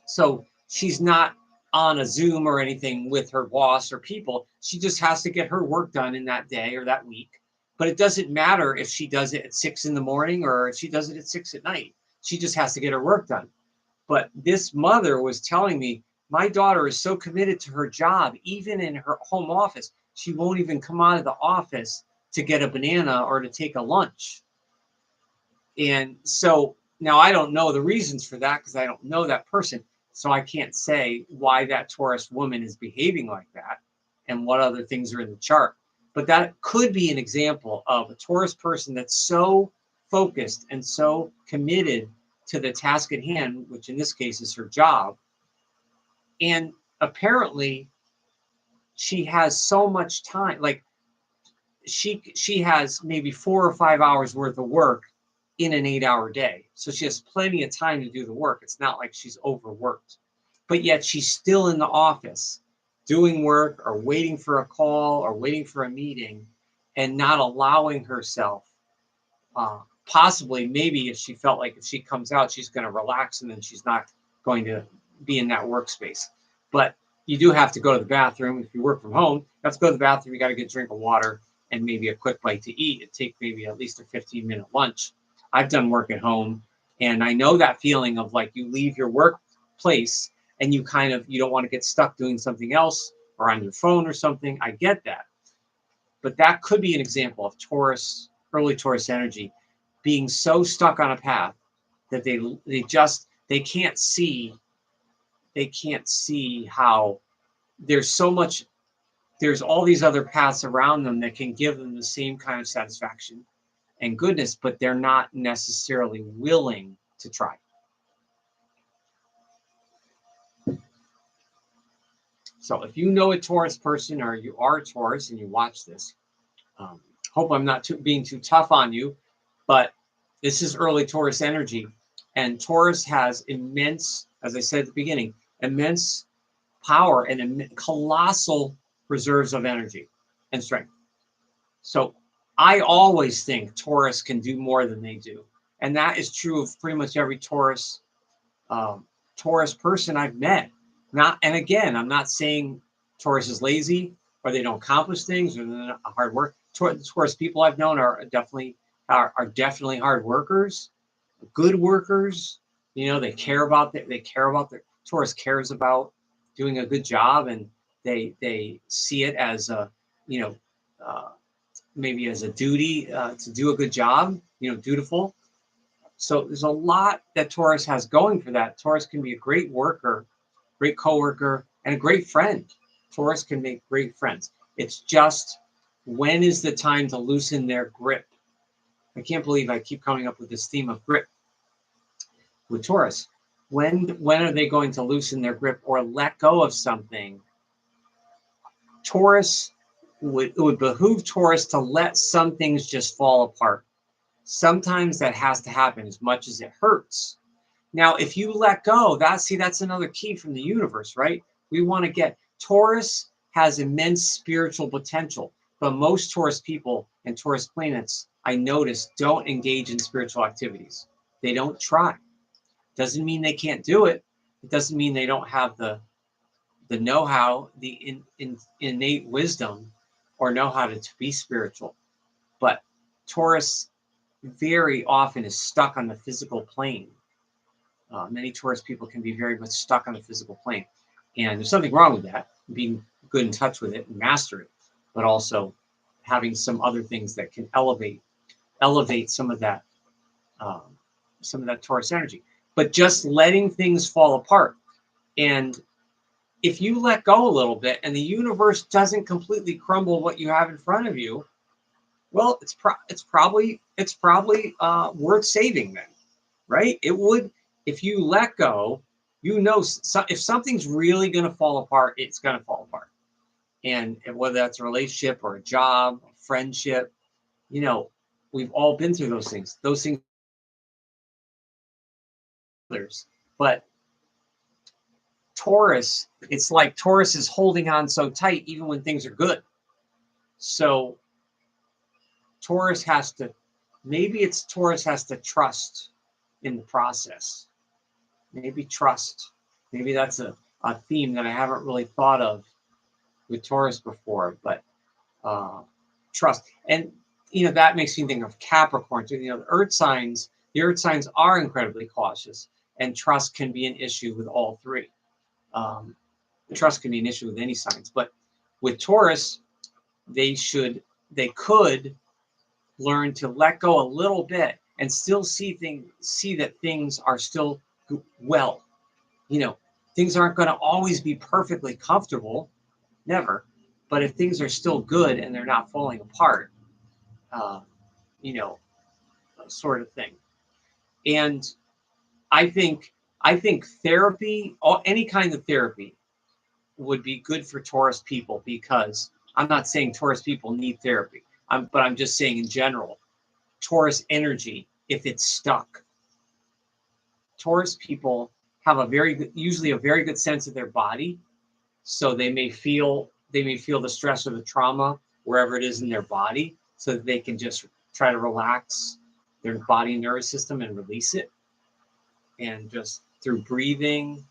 So she's not on a Zoom or anything with her boss or people. She just has to get her work done in that day or that week. But it doesn't matter if she does it at 6 in the morning or if she does it at 6 at night. She just has to get her work done. But this mother was telling me, my daughter is so committed to her job, even in her home office, she won't even come out of the office to get a banana or to take a lunch. And so now I don't know the reasons for that because I don't know that person. So I can't say why that Taurus woman is behaving like that and what other things are in the chart. But that could be an example of a Taurus person that's so focused and so committed to the task at hand, which in this case is her job. And apparently she has so much time, like she has maybe 4 or 5 hours worth of work in an 8-hour day. So she has plenty of time to do the work. It's not like she's overworked, but yet she's still in the office doing work or waiting for a call or waiting for a meeting and not allowing herself, possibly maybe if she felt like if she comes out, she's going to relax and then she's not going to be in that workspace. But you do have to go to the bathroom. If you work from home, you have to go to the bathroom. You got to get a drink of water and maybe a quick bite to eat. It takes maybe at least a 15-minute lunch. I've done work at home, and I know that feeling of like you leave your workplace and you don't want to get stuck doing something else or on your phone or something. I get that. But that could be an example of Taurus, early Taurus energy being so stuck on a path that they can't see how there's all these other paths around them that can give them the same kind of satisfaction and goodness, but they're not necessarily willing to try. So if you know a Taurus person or you are a Taurus and you watch this, hope I'm not being too tough on you, but this is early Taurus energy. And Taurus has immense, as I said at the beginning, immense power and colossal reserves of energy and strength. So I always think Taurus can do more than they do. And that is true of pretty much every Taurus person I've met. And again, I'm not saying Taurus is lazy or they don't accomplish things or they're not hard work. Taurus people I've known are definitely hard workers, good workers. They care about their Taurus cares about doing a good job, and they see it as maybe as a duty to do a good job, dutiful. So there's a lot that Taurus has going for that. Taurus can be a great worker, great coworker, and a great friend. Taurus can make great friends. It's just, when is the time to loosen their grip? I can't believe I keep coming up with this theme of grip with Taurus. When are they going to loosen their grip or let go of something? It would behoove Taurus to let some things just fall apart. Sometimes that has to happen as much as it hurts. Now, if you let go, that's another key from the universe, right? We want to get, Taurus has immense spiritual potential, but most Taurus people and Taurus planets, I notice, don't engage in spiritual activities. They don't try. Doesn't mean they can't do it. It doesn't mean they don't have the know-how, the innate wisdom, or know how to be spiritual. But Taurus very often is stuck on the physical plane. Many Taurus people can be very much stuck on the physical plane. And there's something wrong with that, being good in touch with it and master it, but also having some other things that can elevate some of that Taurus energy. But just letting things fall apart. And if you let go a little bit and the universe doesn't completely crumble what you have in front of you, Well, it's probably worth saving then, right? It would, if you let go, if something's really going to fall apart, it's going to fall apart. And whether that's a relationship or a job, a friendship, we've all been through those things. Those things, but Taurus, it's like Taurus is holding on so tight even when things are good. So Taurus has to, Taurus has to trust in the process. Maybe trust. Maybe that's a theme that I haven't really thought of with Taurus before, but trust. And, that makes me think of Capricorn too. The earth signs are incredibly cautious, and trust can be an issue with all three. Trust can be an issue with any signs, but with Taurus, they could learn to let go a little bit and still see that things are still well. Things aren't going to always be perfectly comfortable, never. But if things are still good and they're not falling apart, uh, sort of thing. And I think therapy, any kind of therapy, would be good for Taurus people, because I'm not saying Taurus people need therapy. But I'm just saying in general, Taurus energy, if it's stuck, Taurus people have usually a very good sense of their body, so they may feel the stress or the trauma wherever it is in their body, so that they can just try to relax their body and nervous system and release it, and just through breathing,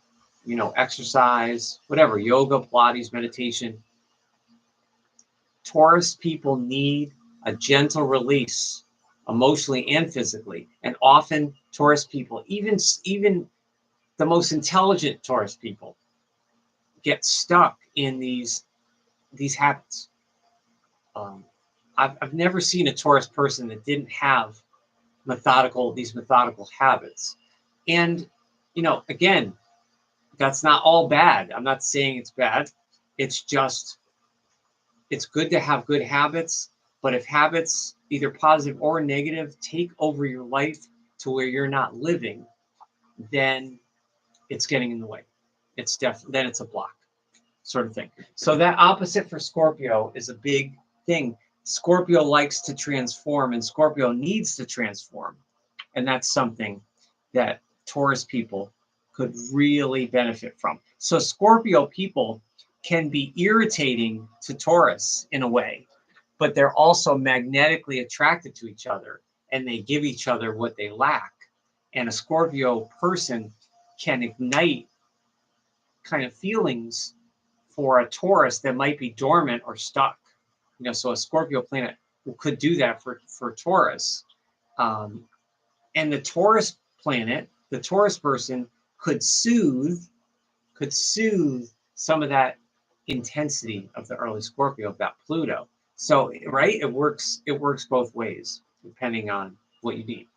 exercise, whatever, yoga, Pilates, meditation. Taurus people need a gentle release, emotionally and physically. And often Taurus people, even the most intelligent Taurus people, get stuck in these habits. I've never seen a Taurus person that didn't have these methodical habits. And, again, that's not all bad. I'm not saying it's bad. It's just, it's good to have good habits. But if habits, either positive or negative, take over your life to where you're not living, then it's getting in the way. Then it's a block, sort of thing. So that opposite for Scorpio is a big thing. Scorpio likes to transform, and Scorpio needs to transform. And that's something that Taurus people could really benefit from. So Scorpio people can be irritating to Taurus in a way, but they're also magnetically attracted to each other, and they give each other what they lack. And a Scorpio person can ignite kind of feelings for a Taurus that might be dormant or stuck. So a Scorpio planet could do that for Taurus. And the Taurus planet, the Taurus person, could soothe some of that intensity of the early Scorpio, of that Pluto. So, right, it works both ways, depending on what you need.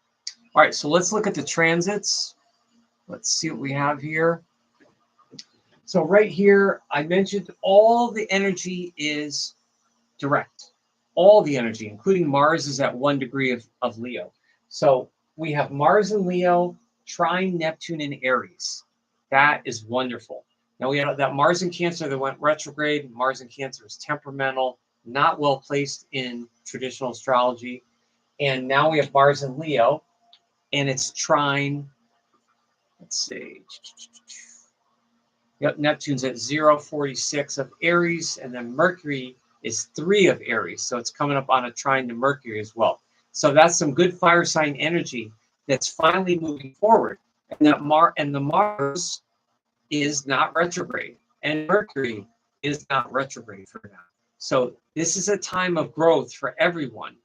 All right, so let's look at the transits. Let's see what we have here. So right here, I mentioned all the energy is direct. All the energy, including Mars, is at 1 degree of Leo. So we have Mars in Leo, trine Neptune in Aries. That is wonderful. Now we have that Mars in Cancer that went retrograde. Mars in Cancer is temperamental, not well placed in traditional astrology. And now we have Mars in Leo, and it's trine. Let's see. Yep, Neptune's at 0.46 of Aries, and then Mercury is 3 of Aries. So it's coming up on a trine to Mercury as well. So that's some good fire sign energy that's finally moving forward. And the Mars is not retrograde, and Mercury is not retrograde for now. So this is a time of growth for everyone,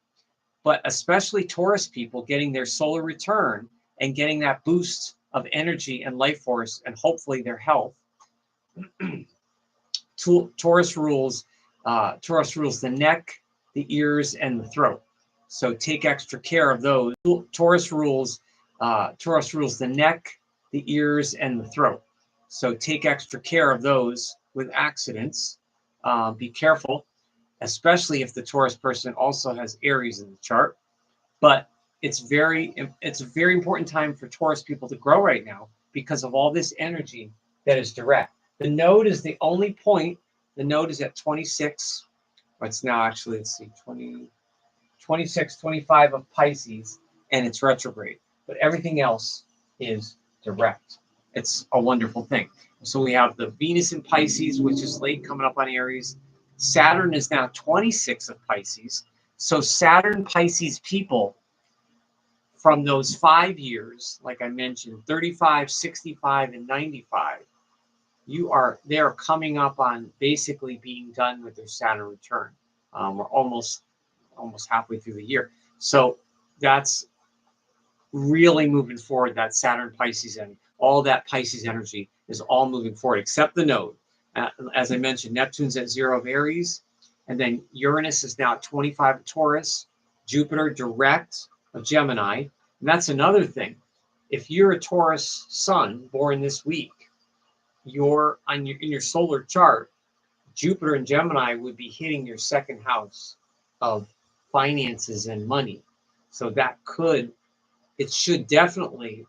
but especially Taurus people getting their solar return and getting that boost of energy and life force, and hopefully their health. Taurus rules the neck, the ears, and the throat. So take extra care of those. Taurus rules the neck, the ears, and the throat. So take extra care of those with accidents. Be careful. especially if the Taurus person also has Aries in the chart. But it's a very important time for Taurus people to grow right now because of all this energy that is direct. The node is the only point. The node is at 26. It's now actually, let's see, 20, 26, 25 of Pisces, and it's retrograde. But everything else is direct. It's a wonderful thing. So we have the Venus in Pisces, which is late coming up on Aries. Saturn is now 26 of Pisces. So Saturn Pisces people from those 5 years, like I mentioned, 35, 65, and 95, they are coming up on basically being done with their Saturn return. We're almost halfway through the year. So that's really moving forward, that Saturn Pisces energy. All that Pisces energy is all moving forward, except the node. As I mentioned, Neptune's at 0 of Aries, and then Uranus is now at 25 of Taurus, Jupiter direct of Gemini. And that's another thing. If you're a Taurus sun born this week, in your solar chart, Jupiter and Gemini would be hitting your second house of finances and money. So it should definitely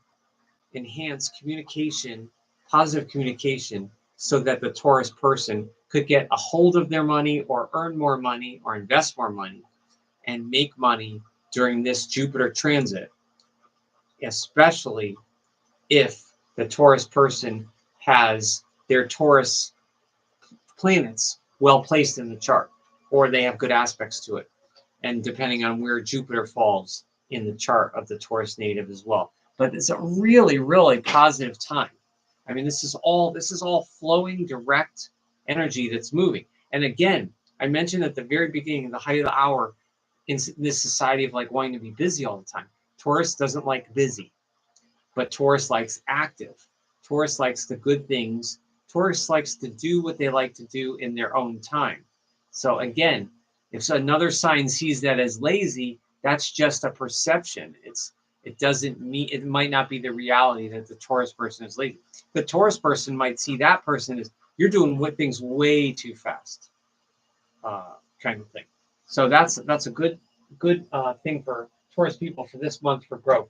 enhance communication, positive communication, so that the Taurus person could get a hold of their money or earn more money or invest more money and make money during this Jupiter transit, especially if the Taurus person has their Taurus planets well placed in the chart, or they have good aspects to it, and depending on where Jupiter falls in the chart of the Taurus native as well. But it's a really, really positive time. I mean, this is all flowing direct energy that's moving. And again, I mentioned at the very beginning, the height of the hour, in this society of like wanting to be busy all the time. Taurus doesn't like busy, but Taurus likes active. Taurus likes the good things. Taurus likes to do what they like to do in their own time. So again, if another sign sees that as lazy, that's just a perception. It might not be the reality that the Taurus person is lazy. The Taurus person might see that person as, you're doing things way too fast, kind of thing. So that's a good thing for Taurus people for this month for growth.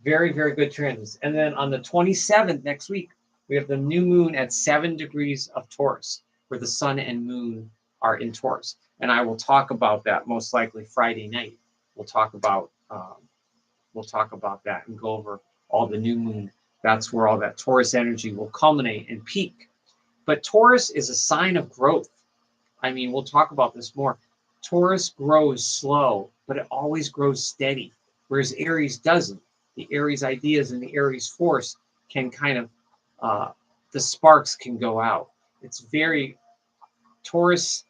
Very, very good transits. And then on the 27th next week, we have the new moon at 7 degrees of Taurus, where the sun and moon are in Taurus. And I will talk about that most likely Friday night. We'll talk about that and go over all the new moon. That's where all that Taurus energy will culminate and peak. But Taurus is a sign of growth. I mean, we'll talk about this more. Taurus grows slow, but it always grows steady, whereas Aries doesn't. The Aries ideas and the Aries force can kind of, the sparks can go out. It's very Taurus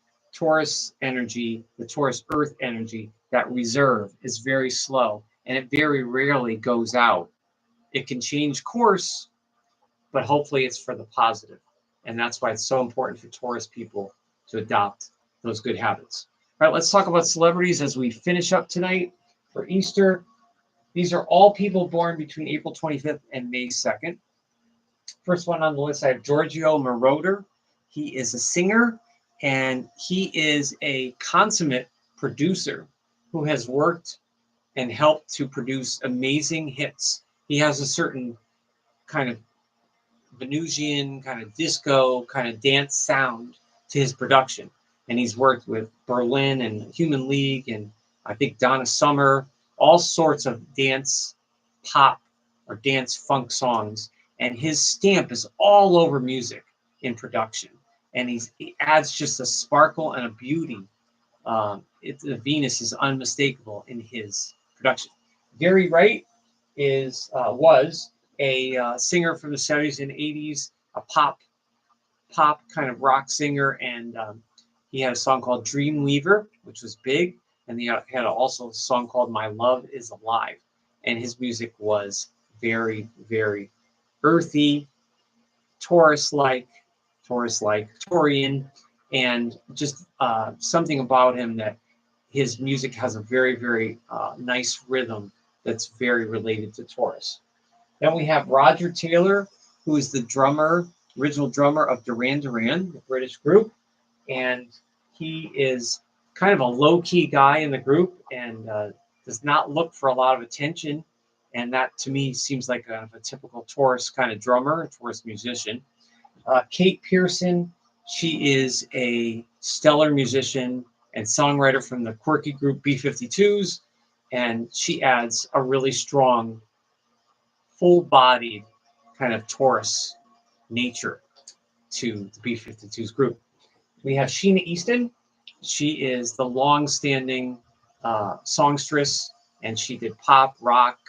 energy, the Taurus earth energy, that reserve is very slow, and it very rarely goes out. It can change course, but hopefully it's for the positive. And that's why it's so important for Taurus people to adopt those good habits. All right, let's talk about celebrities as we finish up tonight for Easter. These are all people born between April 25th and May 2nd. First one on the list, I have Giorgio Moroder. He is a singer, and he is a consummate producer who has worked and helped to produce amazing hits. He has a certain kind of Venusian, kind of disco, kind of dance sound to his production. And he's worked with Berlin and Human League and I think Donna Summer, all sorts of dance pop or dance funk songs. And his stamp is all over music in production. And he adds just a sparkle and a beauty. The Venus is unmistakable in his production. Gary Wright was a singer from the 70s and 80s, a pop kind of rock singer, and he had a song called Dreamweaver, which was big, and he had also a song called My Love Is Alive, and his music was very, very earthy, Taurus-like, Taurian, and just something about him that his music has a very, very nice rhythm that's very related to Taurus. Then we have Roger Taylor, who is the original drummer of Duran Duran, the British group. And he is kind of a low-key guy in the group and does not look for a lot of attention. And that, to me, seems like a typical Taurus kind of drummer, Taurus musician. Kate Pearson, she is a stellar musician and songwriter from the quirky group B-52s, and she adds a really strong, full-bodied kind of Taurus nature to the B-52s group. We have Sheena Easton. She is the long-standing songstress, and she did pop, rock,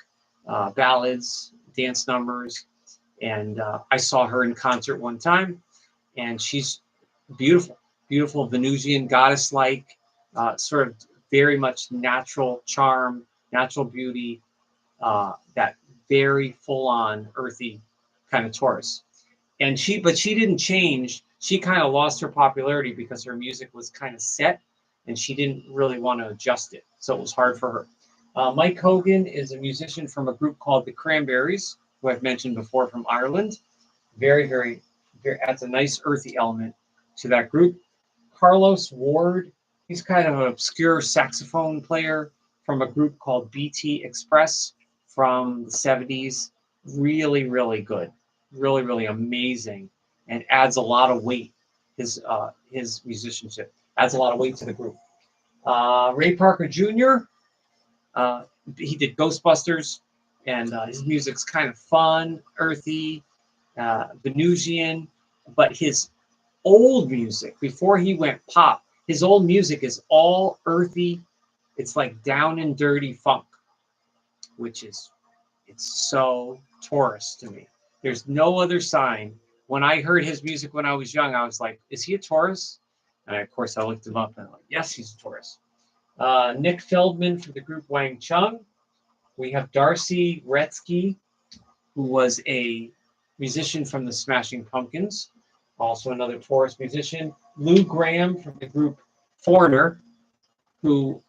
ballads, dance numbers, and I saw her in concert one time, and she's beautiful, beautiful Venusian goddess-like, sort of very much natural charm, natural beauty, that very full-on earthy kind of Taurus. And she didn't change. She kind of lost her popularity because her music was kind of set, and she didn't really want to adjust it, so it was hard for her. Mike Hogan is a musician from a group called the Cranberries, who I've mentioned before, from Ireland. Very, very, adds a nice earthy element to that group. Carlos Ward, he's kind of an obscure saxophone player from a group called BT Express from the 70s. Really, really good. Really, really amazing, and adds a lot of weight. His musicianship adds a lot of weight to the group. Ray Parker Jr., he did Ghostbusters, and his music's kind of fun, earthy, Venusian, but his old music, before he went pop, his old music is all earthy. It's like down and dirty funk, which is, it's so Taurus to me. There's no other sign. When I heard his music when I was young, I was like, is he a Taurus? And of course, I looked him up and I'm like, yes, he's a Taurus. Nick Feldman from the group Wang Chung. We have Darcy Retsky, who was a musician from the Smashing Pumpkins, also another Taurus musician. Lou Graham from the group Foreigner, who,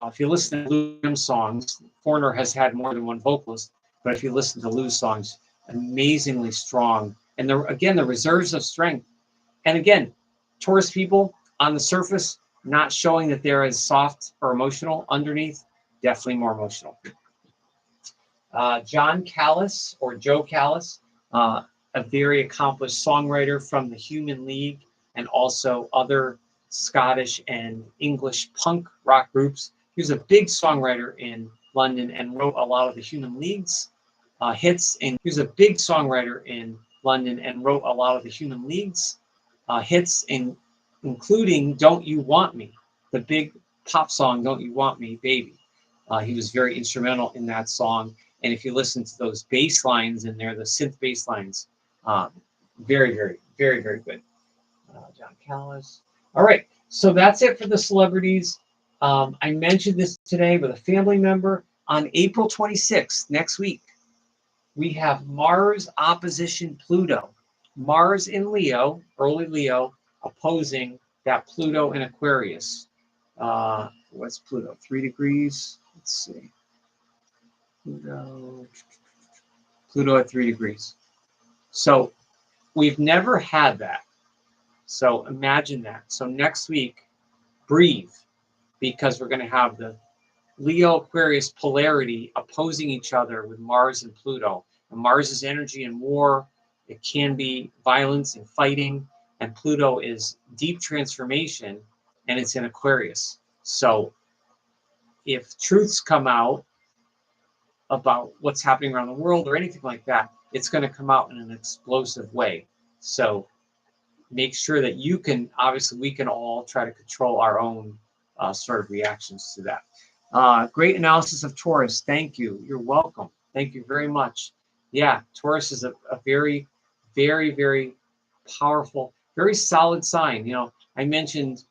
if you listen to Lou Graham's songs, Foreigner has had more than one vocalist, but if you listen to Lou's songs, amazingly strong. And again, the reserves of strength. And again, Taurus people on the surface, not showing that they're as soft or emotional. Underneath, definitely more emotional. John Callis, or Joe Callis, a very accomplished songwriter from the Human League and also other Scottish and English punk rock groups. He was a big songwriter in London and wrote a lot of the Human League's hits. And he was a big songwriter in London and wrote a lot of the Human League's hits, including Don't You Want Me, the big pop song, Don't You Want Me, Baby. He was very instrumental in that song. And if you listen to those bass lines in there, the synth bass lines, very, very, very, very good. John Callis. All right, so that's it for the celebrities. I mentioned this today with a family member. On April 26th, next week, we have Mars opposition Pluto. Mars in Leo, early Leo, opposing that Pluto in Aquarius. What's Pluto? 3 degrees. Let's see. Pluto at 3 degrees. So we've never had that. So imagine that. So next week, breathe, because we're going to have the Leo Aquarius polarity opposing each other with Mars and Pluto. And Mars is energy and war. It can be violence and fighting. And Pluto is deep transformation, and it's in Aquarius. So if truths come out about what's happening around the world or anything like that, it's going to come out in an explosive way. So make sure that you can, obviously we can all try to control our own sort of reactions to that. Great analysis of Taurus. Thank you. You're welcome. Thank you very much. Yeah, Taurus is a very, very, very powerful, very solid sign. You know, I mentioned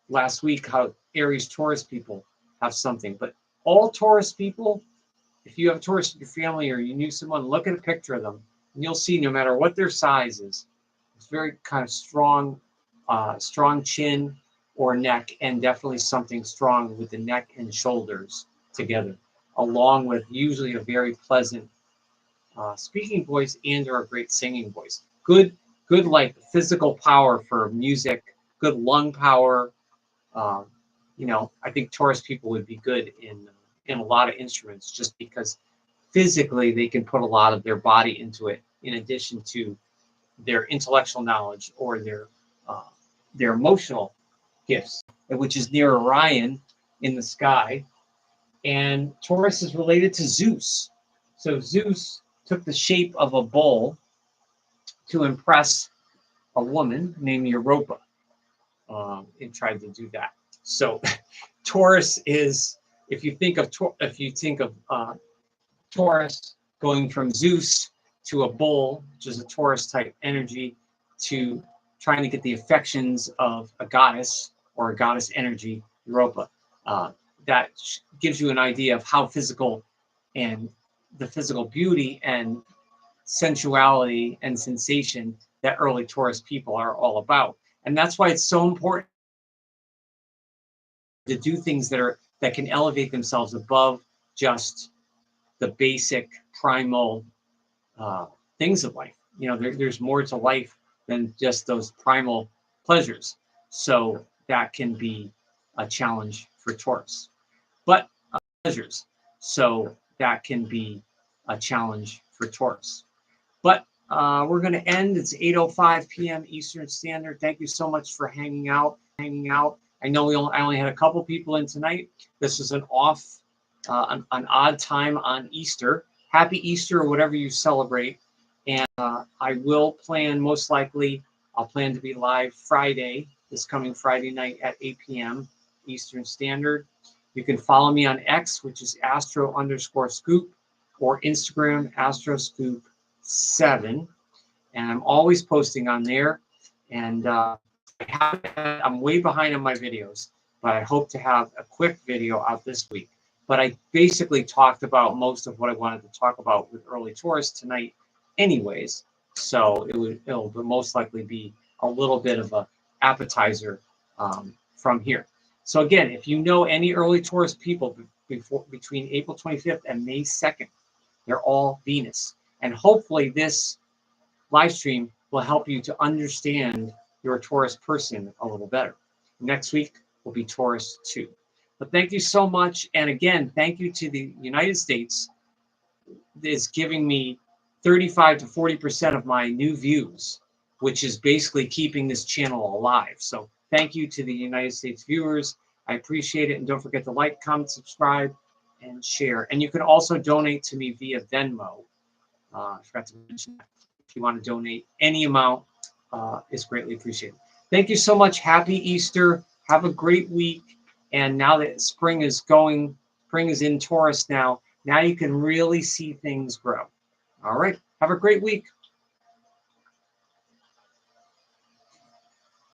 last week how Aries-Taurus people have something, but all Taurus people, if you have Taurus in your family or you knew someone, look at a picture of them and you'll see no matter what their size is, it's very kind of strong, strong chin or neck, and definitely something strong with the neck and shoulders together, along with usually a very pleasant speaking voice and or a great singing voice. Good like physical power for music, good lung power, I think Taurus people would be good in a lot of instruments, just because physically they can put a lot of their body into it, in addition to their intellectual knowledge or their emotional gifts, which is near Orion in the sky. And Taurus is related to Zeus. So Zeus took the shape of a bull to impress a woman named Europa, and tried to do that. So Taurus is, if you think of Taurus going from Zeus to a bull, which is a Taurus type energy, to trying to get the affections of a goddess or a goddess energy, Europa. That gives you an idea of how physical and the physical beauty and sensuality and sensation that early Taurus people are all about. And that's why it's so important to do things that can elevate themselves above just the basic primal things of life. There's more to life than just those primal pleasures. So that can be a challenge for Taurus. But pleasures. So that can be a challenge for Taurus. But we're going to end. It's 8:05 p.m. Eastern Standard. Thank you so much for hanging out. I know I only had a couple people in tonight. This is an odd time on Easter. Happy Easter, or whatever you celebrate. And I will plan, most likely, I'll plan to be live this coming Friday night at 8 p.m. Eastern Standard. You can follow me on X, which is Astro_Scoop, or Instagram, Astroscoop7. And I'm always posting on there. And I'm way behind on my videos, but I hope to have a quick video out this week. But I basically talked about most of what I wanted to talk about with early Taurus tonight anyways. So it'll most likely be a little bit of a appetizer from here. So again, if you know any early Taurus people between April 25th and May 2nd, they're all Venus. And hopefully this live stream will help you to understand your Taurus person a little better. Next week will be Taurus 2. But thank you so much. And again, thank you to the United States. It's giving me 35 to 40% of my new views, which is basically keeping this channel alive. So thank you to the United States viewers. I appreciate it. And don't forget to like, comment, subscribe, and share. And you can also donate to me via Venmo. I forgot to mention that. If you want to donate any amount, is greatly appreciated. Thank you so much. Happy Easter. Have a great week. And now that spring is in Taurus now you can really see things grow. All right. Have a great week.